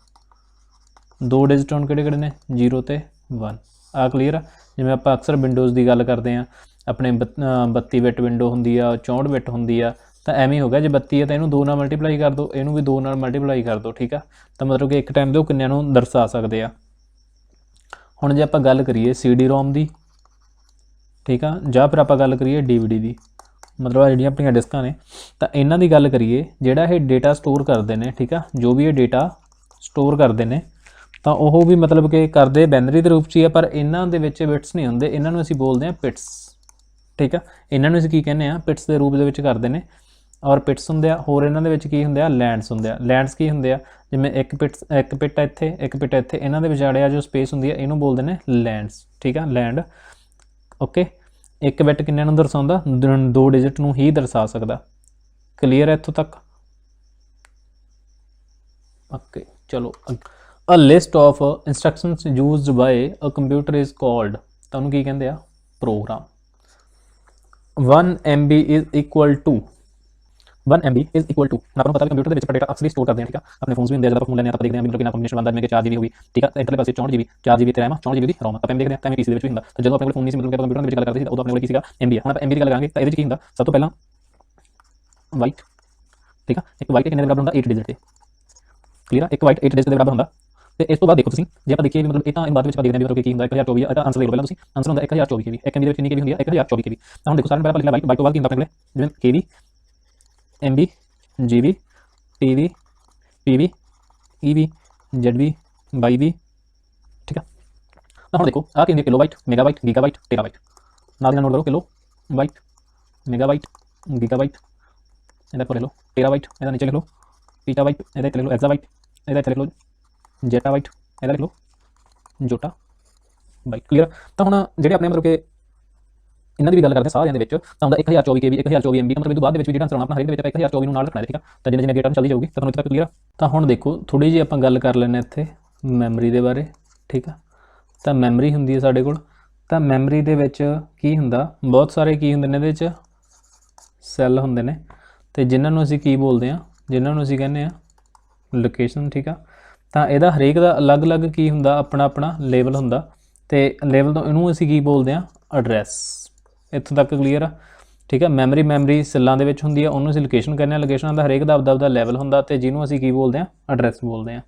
2 ਡਿਜਿਟ ਹੁਣ ਕਿਹੜੇ ਕਿਹੜੇ ਨੇ, 0 ਤੇ 1। ਆ ਕਲੀਅਰ ਆ। ਜਿਵੇਂ ਆਪਾਂ ਅਕਸਰ ਵਿੰਡੋਜ਼ ਦੀ ਗੱਲ ਕਰਦੇ ਹਾਂ, ਆਪਣੇ 32 ਬਿਟ ਵਿੰਡੋ ਹੁੰਦੀ ਆ, 64 ਬਿਟ ਹੁੰਦੀ ਆ। ਤਾਂ ਐਵੇਂ ਹੋ ਗਿਆ, ਜੇ 32 ਹੈ ਤਾਂ ਇਹਨੂੰ 2 ਨਾਲ ਮਲਟੀਪਲਾਈ ਕਰ ਦਿਓ, ਇਹਨੂੰ ਵੀ 2 ਨਾਲ ਮਲਟੀਪਲਾਈ ਕਰ ਦਿਓ, ਠੀਕ ਆ। ਤਾਂ ਮਤਲਬ ਕਿ ਇੱਕ ਟਾਈਮ ਦੇ ਉਹ ਕਿੰਨਿਆਂ ਨੂੰ ਦਰਸਾ ਸਕਦੇ ਆ। ਹੁਣ ਜੇ ਆਪਾਂ ਗੱਲ ਕਰੀਏ CD-ROM ਦੀ, ਠੀਕ ਆ, ਜਾਂ ਫਿਰ ਆਪਾਂ ਗੱਲ ਕਰੀਏ DVD ਦੀ, ਮਤਲਬ ਜਿਹੜੀਆਂ ਆਪਣੀਆਂ ਡਿਸਕਾਂ ਨੇ, ਤਾਂ ਇਹਨਾਂ ਦੀ ਗੱਲ ਕਰੀਏ, ਜਿਹੜਾ ਇਹ ਡੇਟਾ ਸਟੋਰ ਕਰਦੇ ਨੇ, ਠੀਕ ਆ, ਜੋ ਵੀ ਇਹ ਡੇਟਾ ਸਟੋਰ ਕਰਦੇ ਨੇ, ਤਾਂ ਉਹ ਵੀ ਮਤਲਬ ਕਿ ਕਰਦੇ ਬਾਈਨਰੀ ਦੇ ਰੂਪ 'ਚ ਹੀ ਆ, ਪਰ ਇਹਨਾਂ ਦੇ ਵਿੱਚ ਬਿਟਸ ਨਹੀਂ ਹੁੰਦੇ, ਇਹਨਾਂ ਨੂੰ ਅਸੀਂ ਬੋਲਦੇ ਹਾਂ ਪਿਟਸ, ਠੀਕ ਆ। ਇਹਨਾਂ ਨੂੰ ਅਸੀਂ ਕੀ ਕਹਿੰਦੇ ਆ, ਪਿਟਸ ਦੇ ਰੂਪ ਦੇ ਵਿੱਚ ਕਰਦੇ ਨੇ, ਔਰ ਪਿਟਸ ਹੁੰਦੇ ਆ। ਹੋਰ ਇਹਨਾਂ ਦੇ ਵਿੱਚ ਕੀ ਹੁੰਦੇ ਆ, ਲੈਂਡਸ ਹੁੰਦੇ ਆ। ਲੈਂਡਸ ਕੀ ਹੁੰਦੇ ਆ, ਜਿਵੇਂ ਇੱਕ ਪਿਟ ਇੱਥੇ, ਇੱਕ ਪਿਟ ਇੱਥੇ, ਇਹਨਾਂ ਦੇ ਵਿਚਾਲੇ ਆ ਜੋ ਸਪੇਸ ਹੁੰਦੀ ਆ, ਇਹਨੂੰ ਬੋਲਦੇ ਨੇ ਲੈਂਡਸ, ਠੀਕ ਆ, ਲੈਂਡ, ਓਕੇ। ਇੱਕ ਬਿਟ ਕਿੰਨਿਆਂ ਨੂੰ ਦਰਸਾਉਂਦਾ, 2 ਡਿਜਿਟ ਨੂੰ ਹੀ ਦਰਸਾ ਸਕਦਾ। ਕਲੀਅਰ ਹੈ ਇੱਥੋਂ ਤੱਕ, ਓਕੇ। ਚਲੋ, a list of instructions used by a computer is called, ਤੁਹਾਨੂੰ ਕੀ ਕਹਿੰਦੇ ਆ, program. 1 MB is equal to, 1 MB is equal to, ਆਪਾਂ ਨੂੰ ਪਤਾ ਵੀ ਕੰਪਿਊਟਰ ਦੇ ਵਿੱਚ ਆਪਾਂ ਡੇਟਾ ਅਕਸਰ ਸਟੋਰ ਕਰਦੇ ਹਾਂ, ਠੀਕ ਆ। ਆਪਣੇ ਫੋਨਸ ਵੀ ਹੁੰਦੇ ਆ, ਜਦ ਆਪਾਂ ਫੋਨ ਲੈਂਦੇ ਹਾਂ ਤਾਂ ਆਪਾਂ ਦੇਖਦੇ ਹਾਂ ਵੀ ਕਿੰਨਾ ਕੰਬੀਨੇਸ਼ਨ ਬਣਦਾ, ਜਿਵੇਂ ਕਿ 4 GB ਹੋ ਗਈ, ਠੀਕ ਆ, ਇੱਧਰਲੇ ਪਾਸੇ 64 GB, 4 GB ਤੇ RAM, 64 GB ਦੀ ROM, ਆਪਾਂ ਦੇਖਦੇ ਹਾਂ ਤਾਂ PC ਦੇ ਵਿੱਚ ਵੀ ਹੁੰਦਾ। ਤਾਂ ਜਦੋਂ ਆਪਣੇ ਕੋਲ ਫੋਨ ਨਹੀਂ ਸੀ, ਮਤਲਬ ਕਿ ਆਪਾਂ ਕੰਪਿਊਟਰ ਦੇ ਵਿੱਚ ਗੱਲ ਕਰਦੇ ਸੀ, ਉਦੋਂ ਆਪਣੇ ਕੋਲ ਕੀ ਸੀਗਾ, MB ਆ। ਹੁਣ ਆਪਾਂ MB ਦੀ ਗੱਲ ਕਰਾਂਗੇ ਤਾਂ ਇਹਦੇ ਵਿੱਚ ਕੀ ਹੁੰਦਾ, ਸਭ ਤੋਂ ਪਹਿਲਾਂ ਵਾਈਟ, ਠੀਕ ਆ, ਇੱਕ ਵਾਈਟ ਕਿੰਨੇ ਦੇ ਬਰਾਬਰ ਹੁੰਦਾ, 8 ਡਿਜਿਟ ਤੇ, ਕਲੀਅਰ ਆ, ਇੱਕ ਵਾਈਟ 8 ਡਿਜਿਟ ਦੇ ਬਰਾਬਰ ਹੁੰਦਾ। ਤੇ ਇਸ ਤੋਂ ਬਾਅਦ ਦੇਖੋ ਤੁਸੀਂ, ਜੇ ਆਪਾਂ ਦੇਖੀਏ ਮਤਲਬ ਇਹ ਤਾਂ ਬਾਅਦ ਵਿੱਚ ਆਪਾਂ ਦੇਖਦੇ ਹਾਂ ਵੀ ਕੀ ਹੁੰਦਾ, 1024 ਇਹਦਾ ਆਨਸਰ ਦੇਖ ਲਓ ਪਹਿਲਾਂ ਤੁਸੀਂ, ਆਨਸਰ ਹੁੰਦਾ 1024 KB। ਇੱਕ MB ਦੇ ਵਿੱਚ ਕਿੰਨੀ KB ਹੁੰਦੀ ਆ, 1024 KB। ਤਾਂ ਹੁਣ ਦੇਖੋ ਸਾਰਿਆਂ ਨੂੰ ਪਹਿਲਾਂ ਆਪਾਂ ਲਿਖਣਾ ਬਾਈਟ ਤੋਂ ਬਾਅਦ ਕੀ ਹੁੰਦਾ ਆਪਣੇ ਕੋਲੇ, ਜਿਵੇਂ KB, MB, GB, TB, PB, EB, ZB, YB, ਠੀਕ ਆ। ਤਾਂ ਹੁਣ ਦੇਖੋ ਆਹ ਕੀ ਹੁੰਦੀ, ਕਿਲੋਬਾਈਟ, ਮੈਗਾਬਾਈਟ, ਗੀਗਾਬਾਈਟ, ਟੇਰਾਬਾਈਟ। ਨਾਲ ਦੀ ਨਾਲ ਨੋਟ ਕਰੋ, ਕਿਲੋ ਬਾਈਟ, ਮੈਗਾਬਾਈਟ, ਗੀਗਾਬਾਈਟ, ਇਹਦਾ ਉੱਪਰ ਲਿਖ ਲਓ टेराबाइट, ਇਹਦਾ ਨੀਚੇ ਲਿਖ ਲਓ पीटाबाइट, ਇਹਦਾ ਇੱਥੇ ਲਿਖ ਲਓ एक्साबाइट, ਇਹਦਾ ਇੱਥੇ ਲਿਖ ਲਓ जेटाबाइट, ਇਹਦਾ ਲਿਖ ਲਓ जोटाबाइट। क्लीयर। ਤਾਂ ਹੁਣ ਜਿਹੜੇ ਆਪਣੇ ਮਤਲਬ ਕਿ ਇਹਨਾਂ ਦੀ ਵੀ ਗੱਲ ਕਰਦੇ ਸਾਰਿਆਂ ਦੇ ਵਿੱਚ ਤਾਂ ਹੁੰਦਾ 1024 KB 1024 MB ਮਤਲਬ ਇਹ ਤੋਂ ਬਾਅਦ ਦੇ ਵਿੱਚ ਵੀ ਜਿਹੜਾ ਚਲਾਉਣਾ ਆਪਣਾ ਹਰੇਕ ਦੇ ਵਿੱਚ 1024 ਨੂੰ ਨਾਲ ਰੱਖਣਾ ਠੀਕ ਆ। ਤਾਂ ਜਿੰਨੇ ਡੇਟਾ ਚੱਲਦੀ ਜਾਊਗੀ ਤਾਂ ਤੁਹਾਨੂੰ ਇੱਥੇ ਤੱਕ ਕਲੀਅਰ। ਤਾਂ ਹੁਣ ਦੇਖੋ ਥੋੜੀ ਜਿਹੀ ਆਪਾਂ ਗੱਲ ਕਰ ਲੈਂਦੇ ਇੱਥੇ ਮੈਮਰੀ ਦੇ ਬਾਰੇ ਠੀਕ ਆ। ਤਾਂ ਮੈਮਰੀ ਹੁੰਦੀ ਹੈ ਸਾਡੇ ਕੋਲ, ਤਾਂ ਮੈਮਰੀ ਦੇ ਵਿੱਚ ਕੀ ਹੁੰਦਾ, ਬਹੁਤ ਸਾਰੇ ਕੀ ਹੁੰਦੇ ਨੇ ਇਹਦੇ ਵਿੱਚ ਸੈੱਲ ਹੁੰਦੇ ਨੇ ਤੇ ਜਿਨ੍ਹਾਂ ਨੂੰ ਅਸੀਂ ਕੀ ਬੋਲਦੇ ਆ, ਜਿਨ੍ਹਾਂ ਨੂੰ ਅਸੀਂ ਕਹਿੰਦੇ ਆ ਲੋਕੇਸ਼ਨ ਠੀਕ ਆ। ਤਾਂ ਇਹਦਾ ਹਰੇਕ ਦਾ ਅਲੱਗ-ਅਲੱਗ ਕੀ ਹੁੰਦਾ, ਆਪਣਾ ਆਪਣਾ ਲੇਬਲ ਹੁੰਦਾ ਤੇ ਲੇਬਲ ਤੋਂ ਇਹਨੂੰ ਅਸੀਂ ਕੀ ਬੋਲਦੇ ਆ ਐਡਰੈਸ। ਇੱਥੋਂ ਤੱਕ ਕਲੀਅਰ ਆ ਠੀਕ ਆ। ਮੈਮਰੀ ਸੈੱਲਾਂ ਦੇ ਵਿੱਚ ਹੁੰਦੀ ਆ, ਉਹਨੂੰ ਅਸੀਂ ਲੋਕੇਸ਼ਨ ਕਹਿੰਦੇ ਆ। ਲੋਕੇਸ਼ਨਾਂ ਦਾ ਹਰੇਕ ਦਾ ਆਪਦਾ ਲੈਵਲ ਹੁੰਦਾ ਤੇ ਜਿਹਨੂੰ ਅਸੀਂ ਕੀ ਬੋਲਦੇ ਆ ਐਡਰੈਸ ਬੋਲਦੇ ਆ।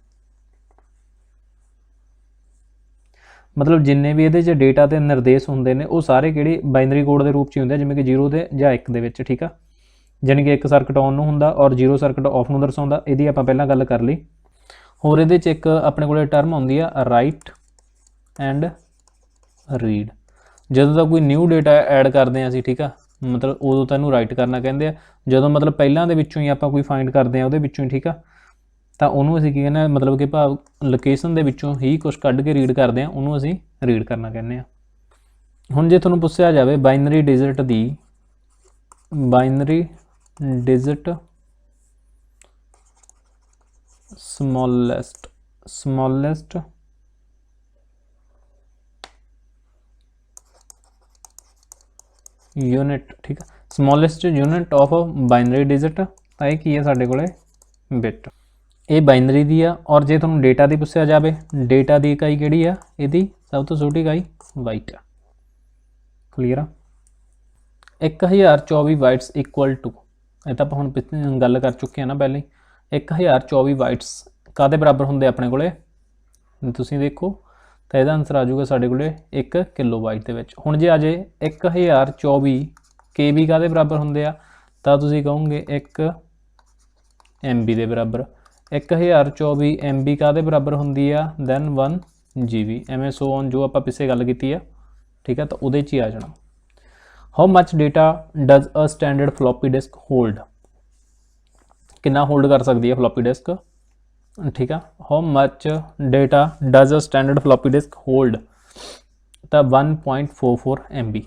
ਮਤਲਬ ਜਿੰਨੇ ਵੀ ਇਹਦੇ 'ਚ ਡੇਟਾ ਤੇ ਨਿਰਦੇਸ਼ ਹੁੰਦੇ ਨੇ ਉਹ ਸਾਰੇ ਕਿਹੜੇ ਬਾਈਨਰੀ ਕੋਡ ਦੇ ਰੂਪ 'ਚ ਹੁੰਦੇ ਆ, ਜਿਵੇਂ ਕਿ 0 ਦੇ ਜਾਂ 1 ਦੇ ਵਿੱਚ ਠੀਕ ਆ। ਜਾਣੀ ਕਿ 1 ਸਰਕਟ ਔਨ ਨੂੰ ਹੁੰਦਾ ਔਰ 0 ਸਰਕਟ ਆਫ ਨੂੰ ਦਰਸਾਉਂਦਾ। ਇਹਦੀ ਆਪਾਂ ਪਹਿਲਾਂ ਗੱਲ ਕਰ ਲਈ। ਹੋਰ ਇਹਦੇ 'ਚ ਇੱਕ ਆਪਣੇ ਕੋਲੇ ਟਰਮ ਆਉਂਦੀ ਆ ਰਾਈਟ ਐਂਡ ਰੀਡ। ਜਦੋਂ ਦਾ ਕੋਈ ਨਿਊ ਡੇਟਾ ਐਡ ਕਰਦੇ ਆ ਅਸੀਂ ਠੀਕ ਆ, ਮਤਲਬ ਉਦੋਂ ਤਾਂ ਇਹਨੂੰ ਰਾਈਟ ਕਰਨਾ ਕਹਿੰਦੇ ਆ। ਜਦੋਂ ਮਤਲਬ ਪਹਿਲਾਂ ਦੇ ਵਿੱਚੋਂ ਹੀ ਆਪਾਂ ਕੋਈ ਫਾਈਂਡ ਕਰਦੇ ਆ ਉਹਦੇ ਵਿੱਚੋਂ ਹੀ ਠੀਕ ਆ, ਤਾਂ ਉਹਨੂੰ ਅਸੀਂ ਕੀ ਕਹਿੰਦੇ ਆ, ਮਤਲਬ ਕਿ ਭਾਵ ਲੋਕੇਸ਼ਨ ਦੇ ਵਿੱਚੋਂ ਹੀ ਕੁਝ ਕੱਢ ਕੇ ਰੀਡ ਕਰਦੇ ਆ, ਉਹਨੂੰ ਅਸੀਂ ਰੀਡ ਕਰਨਾ ਕਹਿੰਦੇ ਆ। ਹੁਣ ਜੇ ਤੁਹਾਨੂੰ ਪੁੱਛਿਆ ਜਾਵੇ ਬਾਈਨਰੀ ਡਿਜਿਟ ਦੀ ਬਾਈਨਰੀ ਡਿਜਿਟ smallest यूनिट ठीक है, smallest unit of binary digit. ਤਾਂ ਇਹ ਕੀ ਹੈ ਸਾਡੇ ਕੋਲੇ ਬਿਟ, ਇਹ ਬਾਈਨਰੀ ਦੀ ਆ। ਔਰ ਜੇ ਤੁਹਾਨੂੰ ਡੇਟਾ ਦੀ ਪੁੱਛਿਆ ਜਾਵੇ, ਡੇਟਾ ਦੀ ਇਕਾਈ ਕਿਹੜੀ ਆ, ਇਹਦੀ ਸਭ ਤੋਂ ਛੋਟੀ ਇਕਾਈ ਬਾਈਟ ਆ। ਕਲੀਅਰ ਆ। 1024 ਬਾਈਟਸ ਇਕੁਅਲ ਟੂ, ਇਹ ਤਾਂ ਆਪਾਂ ਹੁਣ ਗੱਲ ਕਰ ਚੁੱਕੇ ਆ ਨਾ ਪਹਿਲਾਂ ਹੀ। 1024 ਬਾਈਟਸ ਕਾਹਦੇ ਬਰਾਬਰ ਹੁੰਦੇ ਆਪਣੇ ਕੋਲੇ, ਤੁਸੀਂ ਦੇਖੋ ਤਾਂ ਇਹਦਾ ਆਨਸਰ ਆ ਜਾਊਗਾ ਸਾਡੇ ਕੋਲੇ 1 ਕਿਲੋਬਾਈਟ ਦੇ ਵਿੱਚ। ਹੁਣ ਜੇ ਆ ਜੇ 1024 KB ਕਾਹਦੇ ਬਰਾਬਰ ਹੁੰਦੇ ਆ, ਤਾਂ ਤੁਸੀਂ ਕਹੋਗੇ 1 MB ਦੇ ਬਰਾਬਰ। 1024 MB ਕਾਹਦੇ ਬਰਾਬਰ ਹੁੰਦੀ ਆ, ਦੈਨ 1 GB, ਐਵੇਂ ਸੋ ਔਨ ਜੋ ਆਪਾਂ ਪਿੱਛੇ ਗੱਲ ਕੀਤੀ ਆ ਠੀਕ ਆ। ਤਾਂ ਉਹਦੇ 'ਚ ਹੀ ਆ ਜਾਣਾ। How much data does a standard floppy disk hold, ਕਿੰਨਾ ਹੋਲਡ ਕਰ ਸਕਦੀ ਹੈ ਫਲੋਪੀ ਡਿਸਕ ਠੀਕ ਆ। How much data does a standard floppy disk hold, ਤਾਂ 1.44 MB।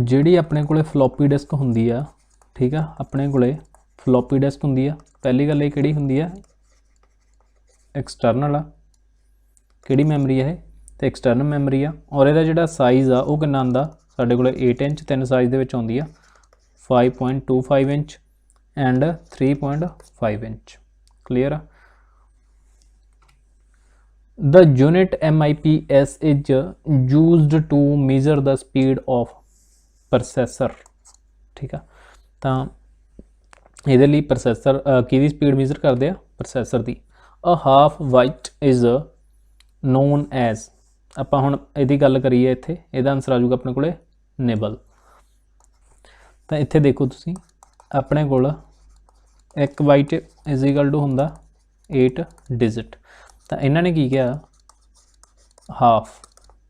ਜਿਹੜੀ ਆਪਣੇ ਕੋਲੇ ਫਲੋਪੀ ਡਿਸਕ ਹੁੰਦੀ ਆ ਠੀਕ ਆ, ਆਪਣੇ ਕੋਲੇ ਫਲੋਪੀ ਡਿਸਕ ਹੁੰਦੀ ਆ। ਪਹਿਲੀ ਗੱਲ ਇਹ ਕਿਹੜੀ ਹੁੰਦੀ ਆ, ਐਕਸਟਰਨਲ ਆ। ਕਿਹੜੀ ਮੈਮਰੀ ਆ ਇਹ, ਤੇ ਐਕਸਟਰਨਲ ਮੈਮਰੀ ਆ। ਔਰ ਇਹਦਾ ਜਿਹੜਾ ਸਾਈਜ਼ ਆ ਉਹ ਕਿੰਨਾ ਆਉਂਦਾ ਸਾਡੇ ਕੋਲੇ 8 ਇੰਚ, 3 ਸਾਈਜ਼ ਦੇ ਵਿੱਚ ਆਉਂਦੀ ਆ, 5.25 ਇੰਚ ਐਂਡ 3.5 ਇੰਚ। ਕਲੀਅਰ ਆ। The unit MIPS is used to measure the speed of processor ਠੀਕ ਆ। ਤਾਂ ਇਹਦੇ ਲਈ ਪ੍ਰੋਸੈਸਰ ਕਿਹਦੀ ਸਪੀਡ ਮੇਜ਼ਰ ਕਰਦੇ ਆ, ਪ੍ਰੋਸੈਸਰ ਦੀ। A half byte is known as, ਆਪਾਂ ਹੁਣ ਇਹਦੀ ਗੱਲ ਕਰੀਏ ਇੱਥੇ, ਇਹਦਾ ਆਨਸਰ ਆ ਜਾਊਗਾ ਆਪਣੇ ਕੋਲੇ ਨਿਬਲ। ਤਾਂ ਇੱਥੇ ਦੇਖੋ ਤੁਸੀਂ ਆਪਣੇ ਕੋਲ 1 ਬਾਈਟ ਇਜ਼ ਇਕੁਅਲ ਟੂ ਹੁੰਦਾ 8 ਡਿਜਿਟ। ਤਾਂ ਇਹਨਾਂ ਨੇ ਕੀ ਕਿਹਾ ਹਾਫ,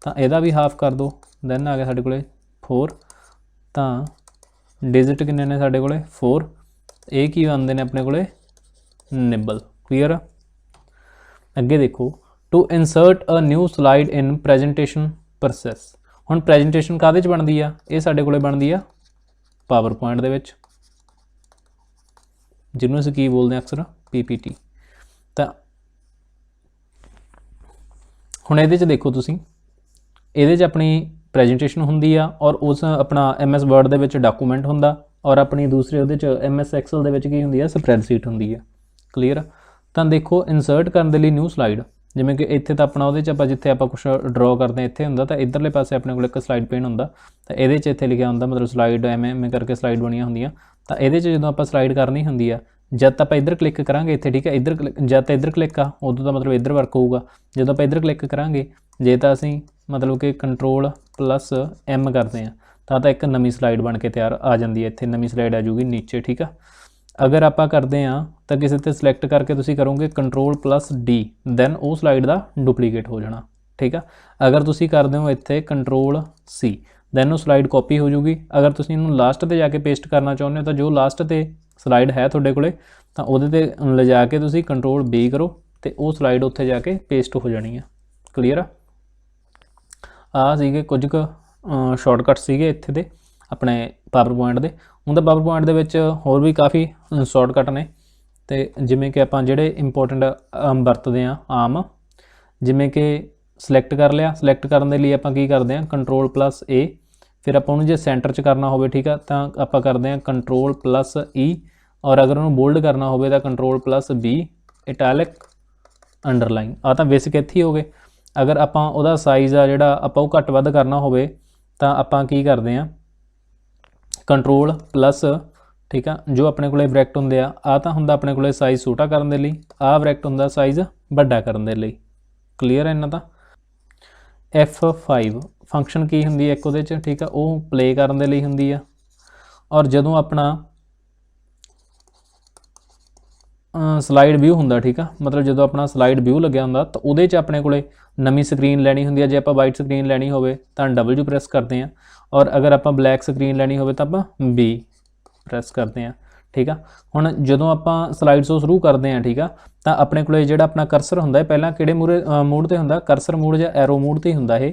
ਤਾਂ ਇਹਦਾ ਵੀ ਹਾਫ ਕਰ ਦਿਓ, ਦੈਨ ਆ ਗਿਆ ਸਾਡੇ ਕੋਲੇ 4। ਤਾਂ ਡਿਜਿਟ ਕਿੰਨੇ ਨੇ ਸਾਡੇ ਕੋਲੇ 4, ਇਹ ਕੀ ਆਉਂਦੇ ਨੇ ਆਪਣੇ ਕੋਲੇ ਨਿਬਲ। ਕਲੀਅਰ। ਅੱਗੇ ਦੇਖੋ to insert a new slide in presentation process. ਹੁਣ ਪ੍ਰੈਜੈਂਟੇਸ਼ਨ ਕਾਹਦੇ 'ਚ ਬਣਦੀ ਆ, ਇਹ ਸਾਡੇ ਕੋਲੇ ਬਣਦੀ ਆ ਪਾਵਰ ਪੁਆਇੰਟ ਦੇ ਵਿੱਚ, ਜਿਹਨੂੰ ਅਸੀਂ ਕੀ ਬੋਲਦੇ ਹਾਂ ਅਕਸਰ PPT। ਤਾਂ ਹੁਣ ਇਹਦੇ 'ਚ ਦੇਖੋ ਤੁਸੀਂ, ਇਹਦੇ 'ਚ ਆਪਣੀ ਪ੍ਰੈਜੈਂਟੇਸ਼ਨ ਹੁੰਦੀ ਆ ਔਰ ਉਸ ਆਪਣਾ MS ਵਰਡ ਦੇ ਵਿੱਚ ਡਾਕੂਮੈਂਟ ਹੁੰਦਾ ਔਰ ਆਪਣੀ ਦੂਸਰੇ ਉਹਦੇ 'ਚ MS ਐਕਸਲ ਦੇ ਵਿੱਚ ਕੀ ਹੁੰਦੀ ਆ, ਸਪਰੈਡਸ਼ੀਟ ਹੁੰਦੀ ਆ। ਕਲੀਅਰ। ਤਾਂ ਦੇਖੋ ਇਨਸਰਟ ਕਰਨ ਦੇ ਲਈ ਨਿਊ ਸਲਾਈਡ, ਜਿਵੇਂ ਕਿ ਇੱਥੇ ਤਾਂ ਆਪਣਾ ਉਹਦੇ 'ਚ ਆਪਾਂ ਜਿੱਥੇ ਆਪਾਂ ਕੁਛ ਡਰਾ ਕਰਦੇ ਹਾਂ ਇੱਥੇ ਹੁੰਦਾ, ਤਾਂ ਇੱਧਰਲੇ ਪਾਸੇ ਆਪਣੇ ਕੋਲ ਇੱਕ ਸਲਾਈਡ ਪੇਨ ਹੁੰਦਾ, ਤਾਂ ਇਹਦੇ 'ਚ ਇੱਥੇ ਲਿਖਿਆ ਹੁੰਦਾ ਮਤਲਬ ਸਲਾਈਡ ਐਵੇਂ ਕਰਕੇ ਸਲਾਈਡ ਬਣੀਆਂ ਹੁੰਦੀਆਂ। ਤਾਂ ਇਹਦੇ 'ਚ ਜਦੋਂ ਆਪਾਂ ਸਲਾਈਡ ਕਰਨੀ ਹੁੰਦੀ ਆ, ਜਦ ਤਾਂ ਆਪਾਂ ਇੱਧਰ ਕਲਿੱਕ ਕਰਾਂਗੇ ਇੱਥੇ ਠੀਕ ਹੈ, ਇੱਧਰ ਜਦ ਤਾਂ ਇੱਧਰ ਕਲਿੱਕ ਆ ਉਦੋਂ ਤਾਂ ਮਤਲਬ ਇੱਧਰ ਵਰਕ ਹੋਊਗਾ। ਜਦੋਂ ਆਪਾਂ ਇੱਧਰ ਕਲਿੱਕ ਕਰਾਂਗੇ, ਜੇ ਤਾਂ ਅਸੀਂ ਮਤਲਬ ਕਿ Ctrl+M ਕਰਦੇ ਹਾਂ ਤਾਂ ਇੱਕ ਨਵੀਂ ਸਲਾਈਡ ਬਣ ਕੇ ਤਿਆਰ ਆ ਜਾਂਦੀ ਹੈ। ਇੱਥੇ ਨਵੀਂ ਸਲਾਈਡ ਆ ਜੂਗੀ ਨੀਚੇ ਠੀਕ ਆ। ਅਗਰ ਆਪਾਂ ਕਰਦੇ ਹਾਂ ਤਾਂ ਕਿਸੇ 'ਤੇ ਸਿਲੈਕਟ ਕਰਕੇ ਤੁਸੀਂ ਕਰੋਗੇ Ctrl+D, ਦੈਨ ਉਹ ਸਲਾਈਡ ਦਾ ਡੁਪਲੀਕੇਟ ਹੋ ਜਾਣਾ ਠੀਕ ਆ। ਅਗਰ ਤੁਸੀਂ ਕਰਦੇ ਹੋ ਇੱਥੇ Ctrl+C, दैन वो स्लाइड कॉपी हो जूगी। अगर तुसीं इहनूं लास्ट ते जाके पेस्ट करना चाहुंदे हो तो जो लास्ट ते स्लाइड है तुहाडे कोले तां उहदे ते लिजा के तुसीं कंट्रोल B करो तो वो स्लाइड उत्थे जाके पेस्ट हो जानी है। क्लीयर आ सीगे कुछ क शॉर्टकट सीगे इत्थे दे अपने पावर पॉइंट दे। उंदा पावर पॉइंट दे विच होर भी काफ़ी शॉर्टकट ने ते जिवें कि आपां जिहड़े इंपोर्टेंट वरतदे आ आम, जिवें कि सिलेक्ट कर लिया। सिलेक्ट करन दे लई आपां की करदे आ कंट्रोल प्लस A, फिर आपां उहनूं जे सेंटर च करना होवे ठीक है तां आपां करदे आ कंट्रोल प्लस E, और अगर उहनूं बोल्ड करना होवे तां control plus B, italic, underline. आ तां बेसिक इत्थे हो गए। अगर आपां उहदा साइज़ आ जिहड़ा आपां ओह घੱਟ ਵੱਧ करना होवे तां आपां की करदे आ कंट्रोल प्लस ठीक है, जो अपने कोले ब्रैकेट हुंदे आ तां हुंदा अपने कोले साइज़ छोटा करन दे लई, आ ब्रैकेट हुंदा साइज़ वड्डा करन दे लई। क्लीयर है इन्ना तां। F5 फंक्शन की हुंदी है एक उहदे च ठीक है, वो प्ले करन दे लई हुंदी आ। और जदों अपना स्लाइड व्यू हुंदा ठीक है, मतलब जो अपना स्लाइड व्यू लग्या हुंदा तो उहदे च अपने कोले नवीं स्क्रीन लैनी हुंदी है। जे आपां वाइट स्क्रीन लैनी होवे तां W प्रेस करते हैं, और अगर आपां ब्लैक स्क्रीन लैनी होवे तां आपां B प्रेस करते हैं ठीक है। हुण जदों आपां स्लाइड्स शुरू करते हैं ठीक है तां अपने कोले जिहड़ा अपना कर्सर हुंदा है पहलां किहड़े मूड ते हुंदा, कर्सर मूड जां एरो मूड ते हुंदा है,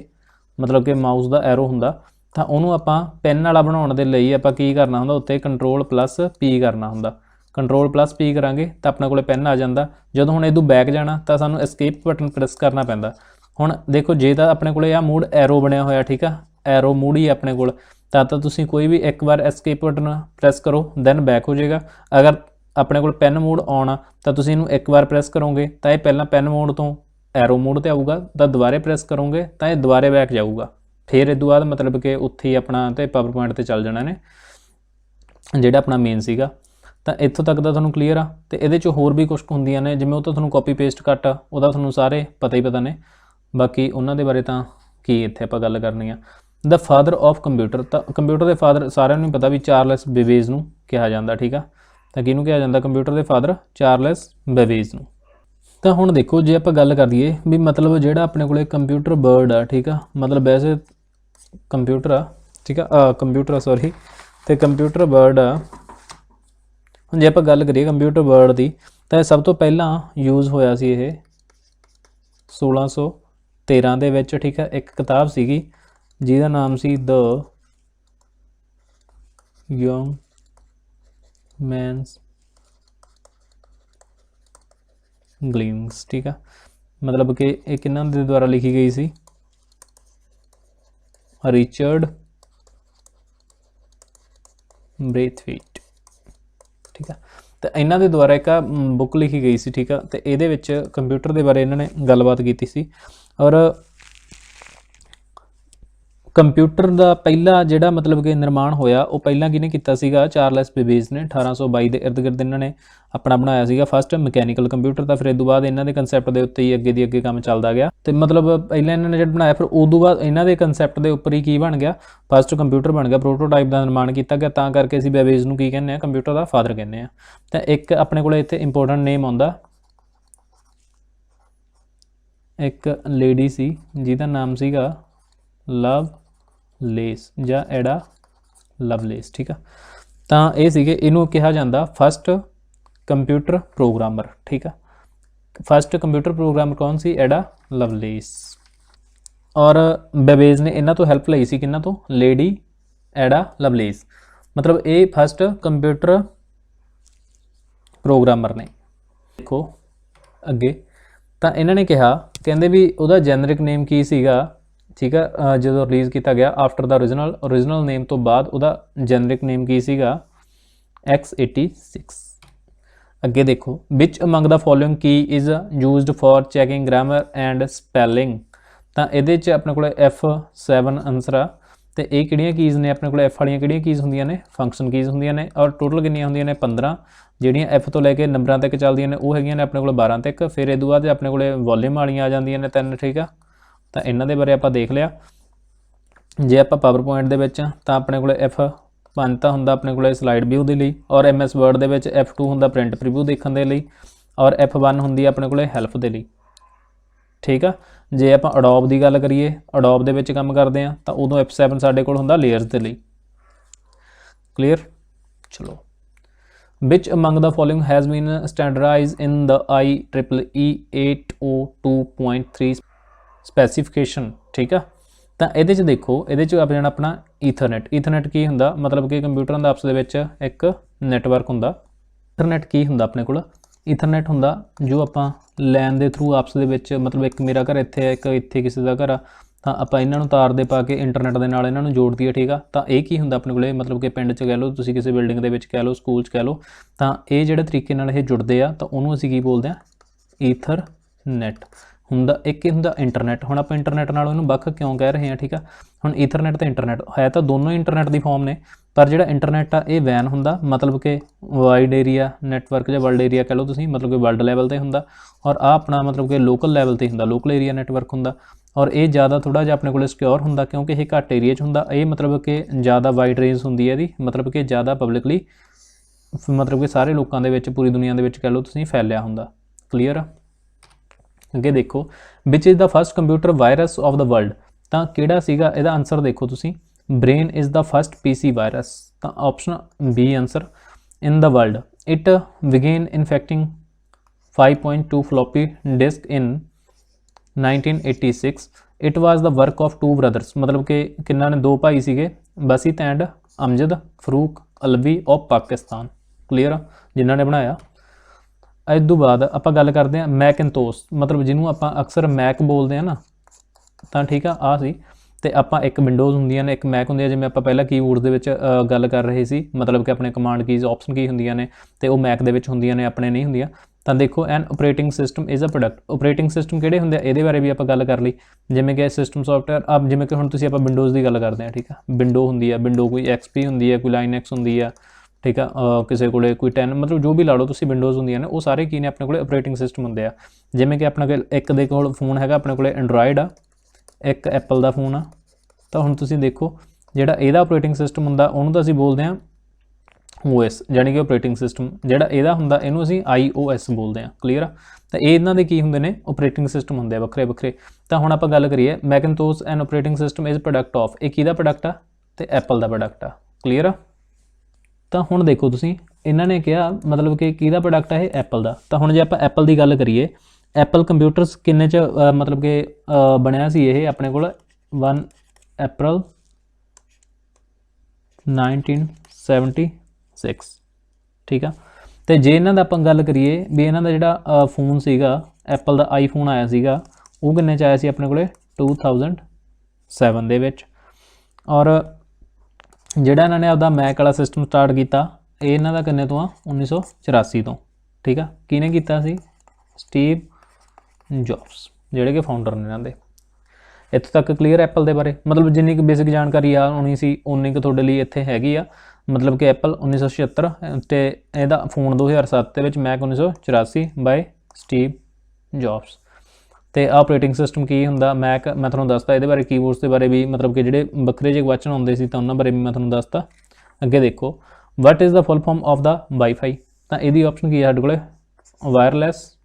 मतलब कि माउस दा एरो हुंदा। तां उहनूं आपां पेन वाला बनाउण दे लई आपां की करना हुंदा, उत्ते कंट्रोल प्लस P करना हुंदा। कंट्रोल प्लस P करांगे तो अपने कोले पेन आ जाता। जो हुण इदों बैक जाना तो सानूं एस्केप बटन प्रेस करना पैंदा। हुण देखो जे तां अपने कोले आ मूड एरो बनिया होया ठीक है, एरो मूड ही अपने कोल, तां तुसीं कोई भी एक बार एस्केप बटन प्रेस करो दैन बैक हो जाएगा। अगर अपने कोल पेन मूड आना तो तुसीं इहनूं एक बार प्रेस करोगे तो यह पहलां पेन मूड तो एरो मूड ते आऊगा, तो दोबारे प्रेस करोगे तो यह दोबारे बैक जाऊगा। फिर इस बाद मतलब कि उत्थे ही अपना तो पावर पॉइंट ते चल जाना ने जिहड़ा अपना मेन सीगा। तो इत्थों तक तो तुहानूं क्लीयर आ। तो ये होर भी कुछ हुंदियां ने जिवें वो तो तुहानूं कॉपी पेस्ट कट उहदा तुहानूं सारे पता ही पता ने, बाकी उन्हां दे बारे तां की इत्थे आपां गल करनी आ। द फादर ऑफ कंप्यूटर, तो कंप्यूटर के फादर सारिਆਂ ਨੂੰ पता भी चार्लस बेबेज ਨੂੰ कहा जाता ठीक है। तो किहनूं कहा जाता कंप्यूटर के फादर चार्लस बेबेज ਨੂੰ। तो हुण देखो जे आपां गल करिए भी मतलब जिहड़ा अपने कोले कंप्यूटर वर्ड आ ठीक है, मतलब वैसे कंप्यूटर आ ठीक है, कंप्यूटर सॉरी तो कंप्यूटर वर्ड आ। हुण जे आपां गल करिए कंप्यूटर वर्ड की तो सब तो पहला यूज़ होया सी ये 1613 ਦੇ ਵਿੱਚ ठीक है। एक किताब सीगी जिहदा नाम see the young minus glimpse ठीक है, मतलब कि एक किन्हां दे द्वारा लिखी गई सी, रिचर्ड ब्रेथवेट ठीक है। तो इन्हां दे द्वारा एक बुक लिखी गई सी ठीक है। तो ये विच कंप्यूटर के बारे इन्होंने गलबात की सी। और कंप्यूटर का पहला जिहड़ा मतलब कि निर्माण होया वो पहला किहने कीता सीगा, चार्लस बेबेज ने 1822 के इर्द गिर्द इन्होंने अपना बनाया सीगा फस्ट मैकेनिकल कंप्यूटर। तो फिर इस बाद इन्हों के कंसैप्ट के उत्ते ही अगे काम चलता गया। तो मतलब पहले इन्होंने जो बनाया फिर उदों बाद इन्हों के कंसैप्ट के उपर ही की बन गया, फस्ट कंप्यूटर बन गया, प्रोटोटाइप का निर्माण किया गया। तां करके असीं बेबेज नूं की कहने आ कंप्यूटर का फादर कहने आ। तो एक अपने को इत्थे इंपोर्टेंट नेम आउंदा, एक लेडी सी जिहदा नाम सीगा लवलेस जां एडा लवलेस ठीक है। तो ये सीगे इनू कहा जाता फस्ट कंप्यूटर प्रोग्रामर ठीक है। फस्ट कंप्यूटर प्रोग्रामर कौन सी, एडा लवलेस। और बेबेज ने इन्हां तो हैल्प लई सी किन्हां तो, लेडी एडा लवलेस, मतलब ये फस्ट कंप्यूटर प्रोग्रामर ने। देखो अगे तो इन्होंने कहा कहते भी उहदा जैनरिक नेम की सीगा ठीक है, जो रिलीज़ किया गया आफ्टर द ओरिजिनल नेम तो बाद उहदा जैनरिक नेम की सीगा x86। अगे देखो विच अमंग द फॉलोइंग की is used for checking grammar and spelling. तो ये अपने को F7 आंसर आ। तो ये किहड़ियां कीज़ ने अपने को F वाली किहड़ियां कीज़ होंदियां ने, फंक्शन कीज़ होंदियां ने। और टोटल कितनियां होंदियां ने 15, जिहड़ियां F तो लैके नंबरां तक चलदियां ने वो हैगियां ने अपने को 12 तक। फिर इस बाद अपने को वॉल्यूम वालियां आ जांदियां ने 3 ठीक है। तो इन्हां दे बारे आपां देख लिया। जे आपां पावर पॉइंट दे विच तां अपने को F1 तां हुंदा अपने को स्लाइड व्यू दे लई, और MS वर्ड दे विच F2 हुंदा प्रिंट प्रीव्यू देखण दे लई, और F1 हुंदी अपने को हेल्प दे लई ठीक है। जे आप अडोब की गल करिए, अडोब दे विच काम करते हैं तो उदों F7 साडे कोल हुंदा लेयर्स दे लई। क्लीयर। चलो, which among the following has been standardized in the IEEE 802.3 specification? ठीक है, ਤਾਂ ਇਹਦੇ 'ਚ ਦੇਖੋ, ਇਹਦੇ 'ਚ ਆ ਜਾਣਾ ਆਪਣਾ ਈਥਰਨੈਟ। ਈਥਰਨੈਟ ਕੀ ਹੁੰਦਾ, ਮਤਲਬ ਕਿ ਕੰਪਿਊਟਰਾਂ ਦਾ ਆਪਸ ਦੇ ਵਿੱਚ ਇੱਕ ਨੈਟਵਰਕ ਹੁੰਦਾ। ਈਥਰਨੈਟ ਕੀ ਹੁੰਦਾ ਆਪਣੇ ਕੋਲ, ਈਥਰਨੈਟ ਹੁੰਦਾ ਜੋ ਆਪਾਂ ਲੈਨ ਦੇ ਥਰੂ ਆਪਸ ਦੇ ਵਿੱਚ, ਮਤਲਬ ਇੱਕ ਮੇਰਾ ਘਰ ਇੱਥੇ ਹੈ, ਇੱਕ ਇੱਥੇ ਕਿਸੇ ਦਾ ਘਰ ਆ, ਤਾਂ ਆਪਾਂ ਇਹਨਾਂ ਨੂੰ ਤਾਰ ਦੇ ਪਾ ਕੇ ਇੰਟਰਨੈਟ ਦੇ ਨਾਲ ਇਹਨਾਂ ਨੂੰ ਜੋੜ ਦਈਏ। ਠੀਕ ਆ, ਤਾਂ ਇਹ ਕੀ ਹੁੰਦਾ ਆਪਣੇ ਕੋਲੇ, ਮਤਲਬ ਕਿ ਪਿੰਡ 'ਚ ਕਹਿ ਲਓ, ਤੁਸੀਂ ਕਿਸੇ ਬਿਲਡਿੰਗ ਦੇ ਵਿੱਚ ਕਹਿ ਲਓ, ਸਕੂਲ 'ਚ ਕਹਿ ਲਓ, ਤਾਂ ਇਹ ਜਿਹੜੇ ਤਰੀਕੇ ਨਾਲ ਇਹ ਜੁੜਦੇ ਆ ਤਾਂ ਉਹਨੂੰ ਅਸੀਂ ਕੀ ਬੋਲਦੇ ਆ, ਈਥਰਨੈਟ ਹੁੰਦਾ। ਇੱਕ ਹੁੰਦਾ ਇੰਟਰਨੈਟ। ਹੁਣ ਆਪਾਂ ਇੰਟਰਨੈਟ ਨਾਲ ਉਹਨੂੰ ਵੱਖ ਕਿਉਂ ਕਹਿ ਰਹੇ ਹਾਂ, ਠੀਕ ਆ। ਹੁਣ ਈਥਰਨੈਟ ਤੇ ਇੰਟਰਨੈਟ ਹੈ ਤਾਂ ਦੋਨੋਂ ਹੀ ਇੰਟਰਨੈਟ ਦੀ ਫਾਰਮ ਨੇ, ਪਰ ਜਿਹੜਾ ਇੰਟਰਨੈਟ ਆ ਇਹ ਵੈਨ ਹੁੰਦਾ, ਮਤਲਬ ਕਿ ਵਾਈਡ ਏਰੀਆ ਨੈਟਵਰਕ ਜਾਂ ਵਰਲਡ ਏਰੀਆ ਕਹਿ ਲਓ ਤੁਸੀਂ, ਮਤਲਬ ਕਿ ਵਰਲਡ ਲੈਵਲ ਤੇ ਹੁੰਦਾ। ਔਰ ਆ ਆਪਣਾ ਮਤਲਬ ਕਿ ਲੋਕਲ ਲੈਵਲ ਤੇ ਹੁੰਦਾ, ਲੋਕਲ ਏਰੀਆ ਨੈਟਵਰਕ ਹੁੰਦਾ। ਔਰ ਇਹ ਜ਼ਿਆਦਾ ਥੋੜ੍ਹਾ ਜਿਹਾ ਆਪਣੇ ਕੋਲ ਸਿਕਿਉਰ ਹੁੰਦਾ, ਕਿਉਂਕਿ ਇਹ ਘੱਟ ਏਰੀਆ 'ਚ ਹੁੰਦਾ। ਇਹ ਮਤਲਬ ਕਿ ਜ਼ਿਆਦਾ ਵਾਈਡ ਰੇਂਜ ਹੁੰਦੀ ਹੈ ਇਹਦੀ, ਮਤਲਬ ਕਿ ਜ਼ਿਆਦਾ ਪਬਲਿਕਲੀ, ਮਤਲਬ ਕਿ ਸਾਰੇ ਲੋਕਾਂ ਦੇ ਵਿੱਚ, ਪੂਰੀ ਦੁਨੀਆ ਦੇ ਵਿੱਚ ਕਹਿ ਲਓ ਤੁਸੀਂ, ਫੈਲਿਆ ਹੁੰਦਾ। ਕਲੀਅਰ ਆ। ਅੱਗੇ ਦੇਖੋ, which is the first computer virus of the world. ਤਾਂ ਕਿਹੜਾ ਸੀਗਾ ਇਹਦਾ ਆਨਸਰ, ਦੇਖੋ ਤੁਸੀਂ, brain is the first PC virus. ਤਾਂ option B answer, in the world it began infecting 5.2 floppy disk in 1986। It was the work of 2 brothers, ਮਤਲਬ ਕਿ ਕਿੰਨਾ ਨੇ, 2 ਭਾਈ ਸੀਗੇ, Basit and Amjad Farooq Alvi of Pakistan. Clear ਆ, ਜਿਨ੍ਹਾਂ ਨੇ ਬਣਾਇਆ। ਇਸ ਤੋਂ ਬਾਅਦ ਆਪਾਂ ਗੱਲ ਕਰਦੇ ਹਾਂ ਮੈਕਿਨਤੋਸ਼, ਮਤਲਬ ਜਿਹਨੂੰ ਆਪਾਂ ਅਕਸਰ ਮੈਕ ਬੋਲਦੇ ਹਾਂ ਨਾ, ਤਾਂ ਠੀਕ ਆ, ਆਹ ਸੀ। ਅਤੇ ਆਪਾਂ ਇੱਕ ਵਿੰਡੋਜ਼ ਹੁੰਦੀਆਂ ਨੇ, ਇੱਕ ਮੈਕ ਹੁੰਦੀ ਹੈ। ਜਿਵੇਂ ਆਪਾਂ ਪਹਿਲਾਂ ਕੀਬੋਰਡ ਦੇ ਵਿੱਚ ਗੱਲ ਕਰ ਰਹੇ ਸੀ, ਮਤਲਬ ਕਿ ਆਪਣੇ ਕਮਾਂਡ ਕੀਜ਼, ਆਪਸ਼ਨ ਕੀ ਹੁੰਦੀਆਂ ਨੇ, ਅਤੇ ਉਹ ਮੈਕ ਦੇ ਵਿੱਚ ਹੁੰਦੀਆਂ ਨੇ, ਆਪਣੇ ਨਹੀਂ ਹੁੰਦੀਆਂ। ਤਾਂ ਦੇਖੋ, an operating system is a product. Operating system ਕਿਹੜੇ ਹੁੰਦੇ ਆ, ਇਹਦੇ ਬਾਰੇ ਵੀ ਆਪਾਂ ਗੱਲ ਕਰ ਲਈ। ਜਿਵੇਂ ਕਿ ਸਿਸਟਮ ਸੌਫਟਵੇਅਰ, ਜਿਵੇਂ ਕਿ ਹੁਣ ਤੁਸੀਂ ਆਪਾਂ ਵਿੰਡੋਜ਼ ਦੀ ਗੱਲ ਕਰਦੇ ਹਾਂ, ਠੀਕ ਆ। ਵਿੰਡੋ ਹੁੰਦੀ ਆ, ਵਿੰਡੋ ਕੋਈ XP ਹੁੰਦੀ ਹੈ, ਕੋਈ ਲਾਈਨੈਕਸ ਹੁੰਦੀ ਆ, ਠੀਕ ਆ। ਕਿਸੇ ਕੋਲੇ ਕੋਈ 10, ਮਤਲਬ ਜੋ ਵੀ ਲਾ ਲਓ ਤੁਸੀਂ, ਵਿੰਡੋਜ਼ ਹੁੰਦੀਆਂ ਨੇ, ਉਹ ਸਾਰੇ ਕੀ ਨੇ, ਆਪਣੇ ਕੋਲੇ ਆਪਰੇਟਿੰਗ ਸਿਸਟਮ ਹੁੰਦੇ ਆ। ਜਿਵੇਂ ਕਿ ਆਪਣੇ ਕੋਲ ਇੱਕ ਦੇ ਕੋਲ ਫੋਨ ਹੈਗਾ, ਆਪਣੇ ਕੋਲੇ ਐਂਡਰਾਇਡ ਆ, ਇੱਕ ਐਪਲ ਦਾ ਫੋਨ ਆ। ਤਾਂ ਹੁਣ ਤੁਸੀਂ ਦੇਖੋ, ਜਿਹੜਾ ਇਹਦਾ ਆਪਰੇਟਿੰਗ ਸਿਸਟਮ ਹੁੰਦਾ ਉਹਨੂੰ ਤਾਂ ਅਸੀਂ ਬੋਲਦੇ ਹਾਂ OS, ਜਾਣੀ ਕਿ ਆਪਰੇਟਿੰਗ ਸਿਸਟਮ। ਜਿਹੜਾ ਇਹਦਾ ਹੁੰਦਾ ਇਹਨੂੰ ਅਸੀਂ iOS ਬੋਲਦੇ ਹਾਂ। ਕਲੀਅਰ ਆ। ਤਾਂ ਇਹ ਇਹਨਾਂ ਦੇ ਕੀ ਹੁੰਦੇ ਨੇ, ਆਪਰੇਟਿੰਗ ਸਿਸਟਮ ਹੁੰਦੇ ਆ ਵੱਖਰੇ ਵੱਖਰੇ। ਤਾਂ ਹੁਣ ਆਪਾਂ ਗੱਲ ਕਰੀਏ, Macintosh an operating system is product of, ਇਹ ਕਿਹਦਾ ਪ੍ਰੋਡਕਟ ਆ, ਤੇ ਐਪਲ ਦਾ ਪ੍ਰੋਡਕਟ ਆ। ਕਲੀਅਰ ਆ। ਤਾਂ ਹੁਣ ਦੇਖੋ ਤੁਸੀਂ, ਇਹਨਾਂ ਨੇ ਕਿਹਾ ਮਤਲਬ ਕਿ ਕਿਹਦਾ ਪ੍ਰੋਡਕਟ ਹੈ, ਇਹ ਐਪਲ ਦਾ। ਤਾਂ ਹੁਣ ਜੇ ਆਪਾਂ ਐਪਲ ਦੀ ਗੱਲ ਕਰੀਏ, ਐਪਲ ਕੰਪਿਊਟਰਸ ਕਿੰਨੇ 'ਚ ਮਤਲਬ ਕਿ ਬਣਿਆ ਸੀ ਇਹ ਆਪਣੇ ਕੋਲ, 1 ਅਪ੍ਰੈਲ 1976। ਠੀਕ ਆ। ਅਤੇ ਜੇ ਇਹਨਾਂ ਦਾ ਆਪਾਂ ਗੱਲ ਕਰੀਏ ਵੀ ਇਹਨਾਂ ਦਾ ਜਿਹੜਾ ਫੋਨ ਸੀਗਾ, ਐਪਲ ਦਾ ਆਈਫੋਨ ਆਇਆ ਸੀਗਾ, ਉਹ ਕਿੰਨੇ 'ਚ ਆਇਆ ਸੀ ਆਪਣੇ ਕੋਲ, 2007 ਦੇ ਵਿੱਚ। ਔਰ ਜਿਹੜਾ ਇਹਨਾਂ ਨੇ ਆਪਦਾ ਮੈਕ ਵਾਲਾ ਸਿਸਟਮ ਸਟਾਰਟ ਕੀਤਾ, ਇਹ ਇਹਨਾਂ ਦਾ ਕਿੰਨੇ ਤੋਂ ਆ, 1984 ਤੋਂ। ਠੀਕ ਆ। ਕਿਹਨੇ ਕੀਤਾ ਸੀ, ਸਟੀਵ ਜੌਬਸ, ਜਿਹੜੇ ਕਿ ਫਾਊਂਡਰ ਨੇ ਇਹਨਾਂ ਦੇ। ਇੱਥੋਂ ਤੱਕ ਕਲੀਅਰ ਐਪਲ ਦੇ ਬਾਰੇ, ਮਤਲਬ ਜਿੰਨੀ ਕੁ ਬੇਸਿਕ ਜਾਣਕਾਰੀ ਆ ਹੋਣੀ ਸੀ ਉਨੀ ਕੁ ਤੁਹਾਡੇ ਲਈ ਇੱਥੇ ਹੈਗੀ ਆ। ਮਤਲਬ ਕਿ ਐਪਲ 1976 ਅਤੇ ਇਹਦਾ ਫੋਨ 2007 ਦੇ ਵਿੱਚ, ਮੈਕ 1984 ਬਾਏ ਸਟੀਵ ਜੌਬਸ। ਅਤੇ ਆਪਰੇਟਿੰਗ ਸਿਸਟਮ ਕੀ ਹੁੰਦਾ, ਮੈਕ ਮੈਂ ਤੁਹਾਨੂੰ ਦੱਸਤਾ। ਇਹਦੇ ਬਾਰੇ ਕੀਬੋਰਡਸ ਦੇ ਬਾਰੇ ਵੀ, ਮਤਲਬ ਕਿ ਜਿਹੜੇ ਵੱਖਰੇ ਜਿਹੇ ਕੁਐਸਚਨ ਆਉਂਦੇ ਸੀ ਤਾਂ ਉਹਨਾਂ ਬਾਰੇ ਵੀ ਮੈਂ ਤੁਹਾਨੂੰ ਦੱਸਤਾ। ਅੱਗੇ ਦੇਖੋ, what is the full form of the wifi. ਤਾਂ ਇਹਦੀ ਆਪਸ਼ਨ ਕੀ ਹੈ ਸਾਡੇ ਕੋਲ, ਵਾਇਰਲੈਸ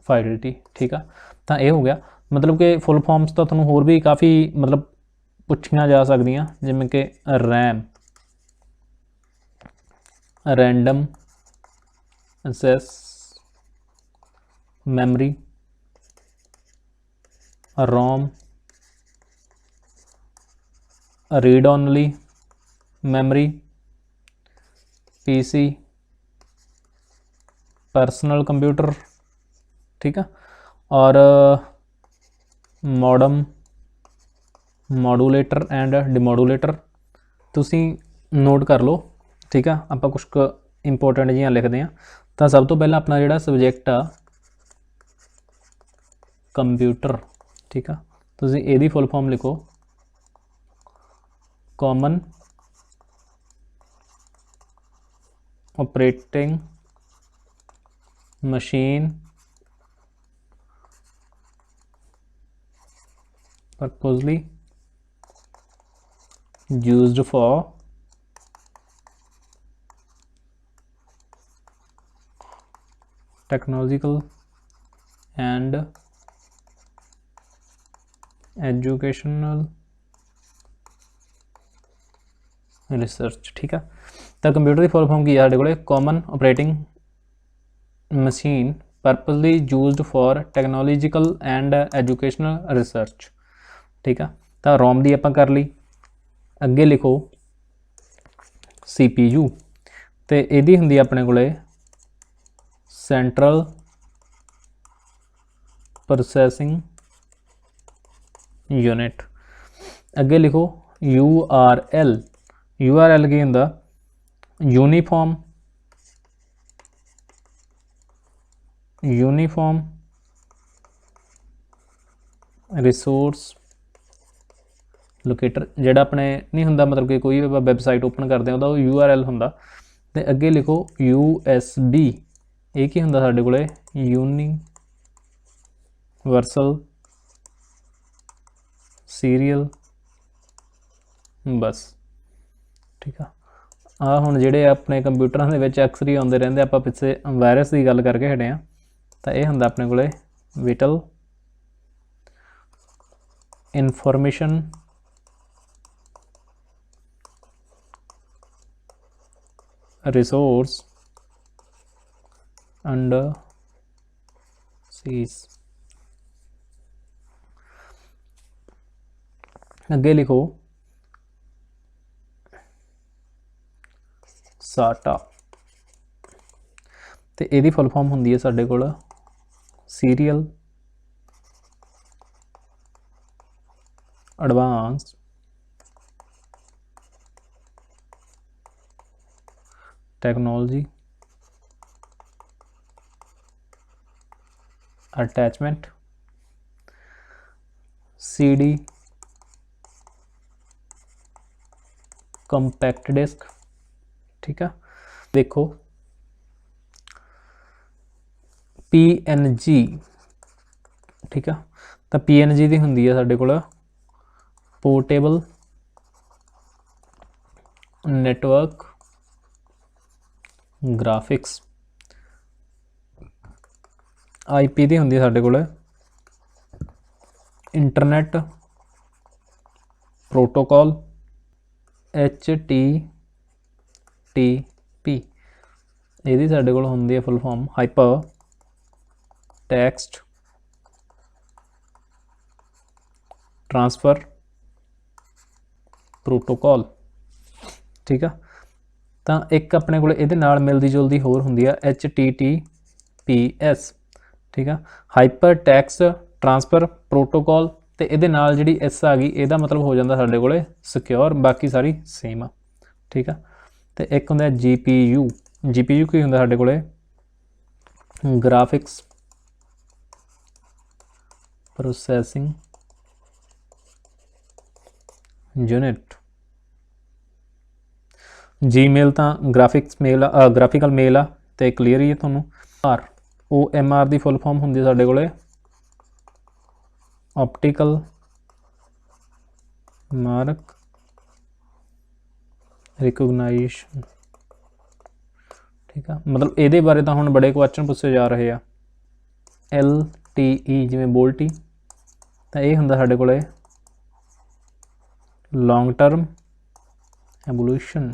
ਫਾਈਡਲਿਟੀ। ਠੀਕ ਆ। ਤਾਂ ਇਹ ਹੋ ਗਿਆ, ਮਤਲਬ ਕਿ ਫੁੱਲ ਫਾਰਮਸ ਤਾਂ ਤੁਹਾਨੂੰ ਹੋਰ ਵੀ ਕਾਫੀ ਮਤਲਬ ਪੁੱਛੀਆਂ ਜਾ ਸਕਦੀਆਂ, ਜਿਵੇਂ ਕਿ RAM, random access memory, ROM, read only memory, PC, personal computer. ठीक है। और मॉडम, मॉडूलेटर एंड डिमॉडूलेटर। तुसी नोट कर लो। ठीक है। आप कुछ इंपोर्टेंट जियां लिखते हैं। तो सब तो पहला अपना जिहड़ा सबजैक्ट आ कंप्यूटर। ठीक है। तुसी इहदी फुल फॉर्म लिखो, common operating machine purposely used for technological and educational research. ठीक है, तो कंप्यूटर की फुल फॉर्म की है साढ़े कोले common operating machine purposely used for technological and educational research. ठीक है, तो रोम की आपां कर ली। अगे लिखो CPU, तो यदी हुंदी अपने कोले सेंट्रल प्रोसैसिंग यूनिट। अगे लिखो URL। URL की हुंदा यूनीफॉर्म रिसोर्स लोकेटर। जिहड़ा अपने नहीं हुंदा मतलब कि कोई भी वैबसाइट ओपन करते हैं तो URL हुंदा। ते अगे लिखो USB। ये की हुंदा साडे कोले यूनीवर्सल सीरियल बस। ठीक है, आ हुण जिहड़े अपने कंप्यूटरां दे विच अक्सर ही आउंदे रहिंदे, आपां पिछे वायरस की गल करके हटे आ, तो यह हुंदा अपने कोले whittle information resource under seize. अगे लिखो साटा, तो यदी फुल फॉर्म हुंदी है साडे कोल serial advance technology attachment CD compact disk. ठीक है, देखो PNG। ठीक है, तो PNG की हुंदी है साडे कोल पोर्टेबल नेटवर्क ग्राफिक्स। IP की हुंदी है साडे कोल इंटरनेट प्रोटोकॉल HTTP। यदी साडे कोल हुंदी है full form hyper text transfer protocol. ठीक है, तो एक अपने कोल इहदे नाल मिलदी जुलदी होर हुंदी है HTTPS। ठीक है, हाइपर टैक्सट ट्रांसफर प्रोटोकॉल, तो इहदे नाल जिहड़ी S आ गई इहदा मतलब हो जाता साडे कोले सिक्योर, बाकी सारी सेम आ। ठीक है, तो एक हुंदा GPU। GPU की हुंदा साडे कोले ग्राफिक्स प्रोसैसिंग यूनिट। Gmail तो ग्राफिक्स मेल ग्राफिकल मेल आ, तो क्लीयर ही है तुहानूं। OMR की फुल फॉर्म हुंदी साडे कोले ऑप्टिकल मार्क रिकोगनाइजेशन। ठीक है, मतलब ये बारे तो हुण बड़े क्वेश्चन पूछे जा रहे हैं। LTE जिवें बोल्टी, तो ये हुंदा साडे कोले लॉन्ग टर्म एवोल्यूशन।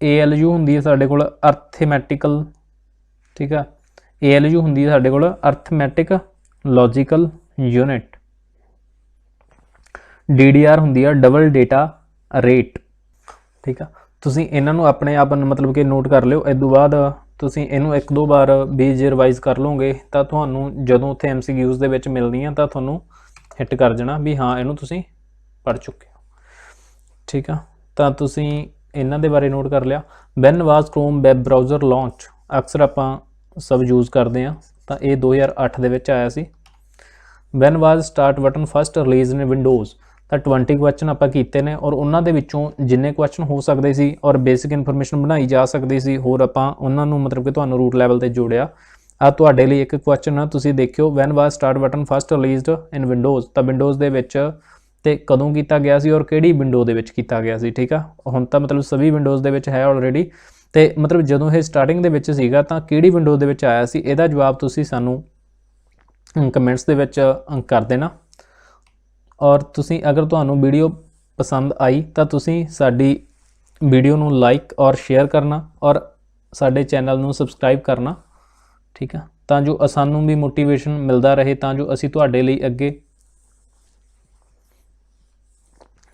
ALU हुंदी है साडे कोल अर्थमैटिकल। ठीक है, ALU हुंदी है साडे कोल अर्थमैटिक लॉजिकल यूनिट। DDR हुंदी है डबल डेटा रेट। ठीक है, तुसीं इन्हां नूं अपने आप मतलब कि नोट कर लिओ। इस तो बाद तुसीं इहनूं एक दो बार भी जे रिवाइज कर लोगे तो तुहानूं जदों उत्थे MCQs दे विच मिलणीआं तां तुहानूं हिट कर जाना भी हाँ इहनूं तुसीं पढ़ चुके हो। ठीक है, तो तुसीं इन्हां दे बारे नोट कर लिया। When was Chrome web browser launch, अक्सर आपां सब यूज़ करते हैं, तो ये 2008 दे विच आया सी। When was start button first release in Windows, तो 20 क्वेश्चन आपां कीते ने और उन्हां दे विचों जिन्ने क्वेश्चन हो सकते सी और बेसिक इनफॉर्मेशन बनाई जा सकती सी, होर आपां उन्हां नूं मतलब कि तुहानूं रूट लैवल ते जोड़िया। आ तुहाडे लई एक क्वेश्चन आ, तुसीं देखियो when was start button first released in Windows, तो विंडोज़ दे विच ते कदों किया गया सी और किहड़ी विंडो दे विच कीता गया सी। ठीक है, हुण तां मतलब सभी विंडोज़ दे विच है ऑलरेडी, तो मतलब जदों ये स्टार्टिंग दे विच सीगा तां किहड़ी विंडो दे विच आया सी, इहदा जवाब तुसीं सानूं ਕਮੈਂਟਸ ਦੇ ਵਿੱਚ ਕਰ ਦੇਣਾ। ਔਰ ਤੁਸੀਂ ਅਗਰ ਤੁਹਾਨੂੰ ਵੀਡੀਓ ਪਸੰਦ ਆਈ ਤਾਂ ਤੁਸੀਂ ਸਾਡੀ ਵੀਡੀਓ ਨੂੰ ਲਾਈਕ ਔਰ ਸ਼ੇਅਰ ਕਰਨਾ ਔਰ ਸਾਡੇ ਚੈਨਲ ਨੂੰ ਸਬਸਕ੍ਰਾਈਬ ਕਰਨਾ, ਠੀਕ ਆ, ਤਾਂ ਜੋ ਸਾਨੂੰ ਵੀ ਮੋਟੀਵੇਸ਼ਨ ਮਿਲਦਾ ਰਹੇ, ਤਾਂ ਜੋ ਅਸੀਂ ਤੁਹਾਡੇ ਲਈ ਅੱਗੇ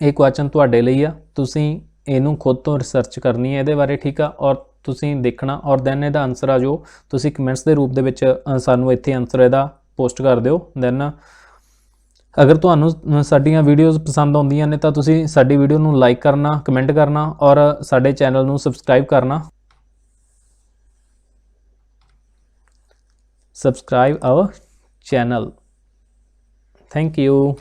ਇਹ ਕੁਐਸਚਨ ਤੁਹਾਡੇ ਲਈ ਆ, ਤੁਸੀਂ ਇਹਨੂੰ ਖੁਦ ਤੋਂ ਰਿਸਰਚ ਕਰਨੀ ਹੈ ਇਹਦੇ ਬਾਰੇ, ਠੀਕ ਆ, ਔਰ ਤੁਸੀਂ ਦੇਖਣਾ ਔਰ ਦੈਨ ਇਹਦਾ ਆਨਸਰ ਆ ਜੋ ਤੁਸੀਂ ਕਮੈਂਟਸ ਦੇ ਰੂਪ ਦੇ ਵਿੱਚ ਸਾਨੂੰ ਇੱਥੇ ਆਨਸਰ ਇਹਦਾ ਪੋਸਟ ਕਰ ਦਿਓ। ਦੈਨ ਅਗਰ ਤੁਹਾਨੂੰ ਸਾਡੀਆਂ ਵੀਡੀਓਜ਼ ਪਸੰਦ ਆਉਂਦੀਆਂ ਨੇ ਤਾਂ ਤੁਸੀਂ ਸਾਡੀ ਵੀਡੀਓ ਨੂੰ ਲਾਈਕ ਕਰਨਾ, ਕਮੈਂਟ ਕਰਨਾ ਔਰ ਸਾਡੇ ਚੈਨਲ ਨੂੰ ਸਬਸਕ੍ਰਾਈਬ ਕਰਨਾ। Subscribe hour channel. Thank you.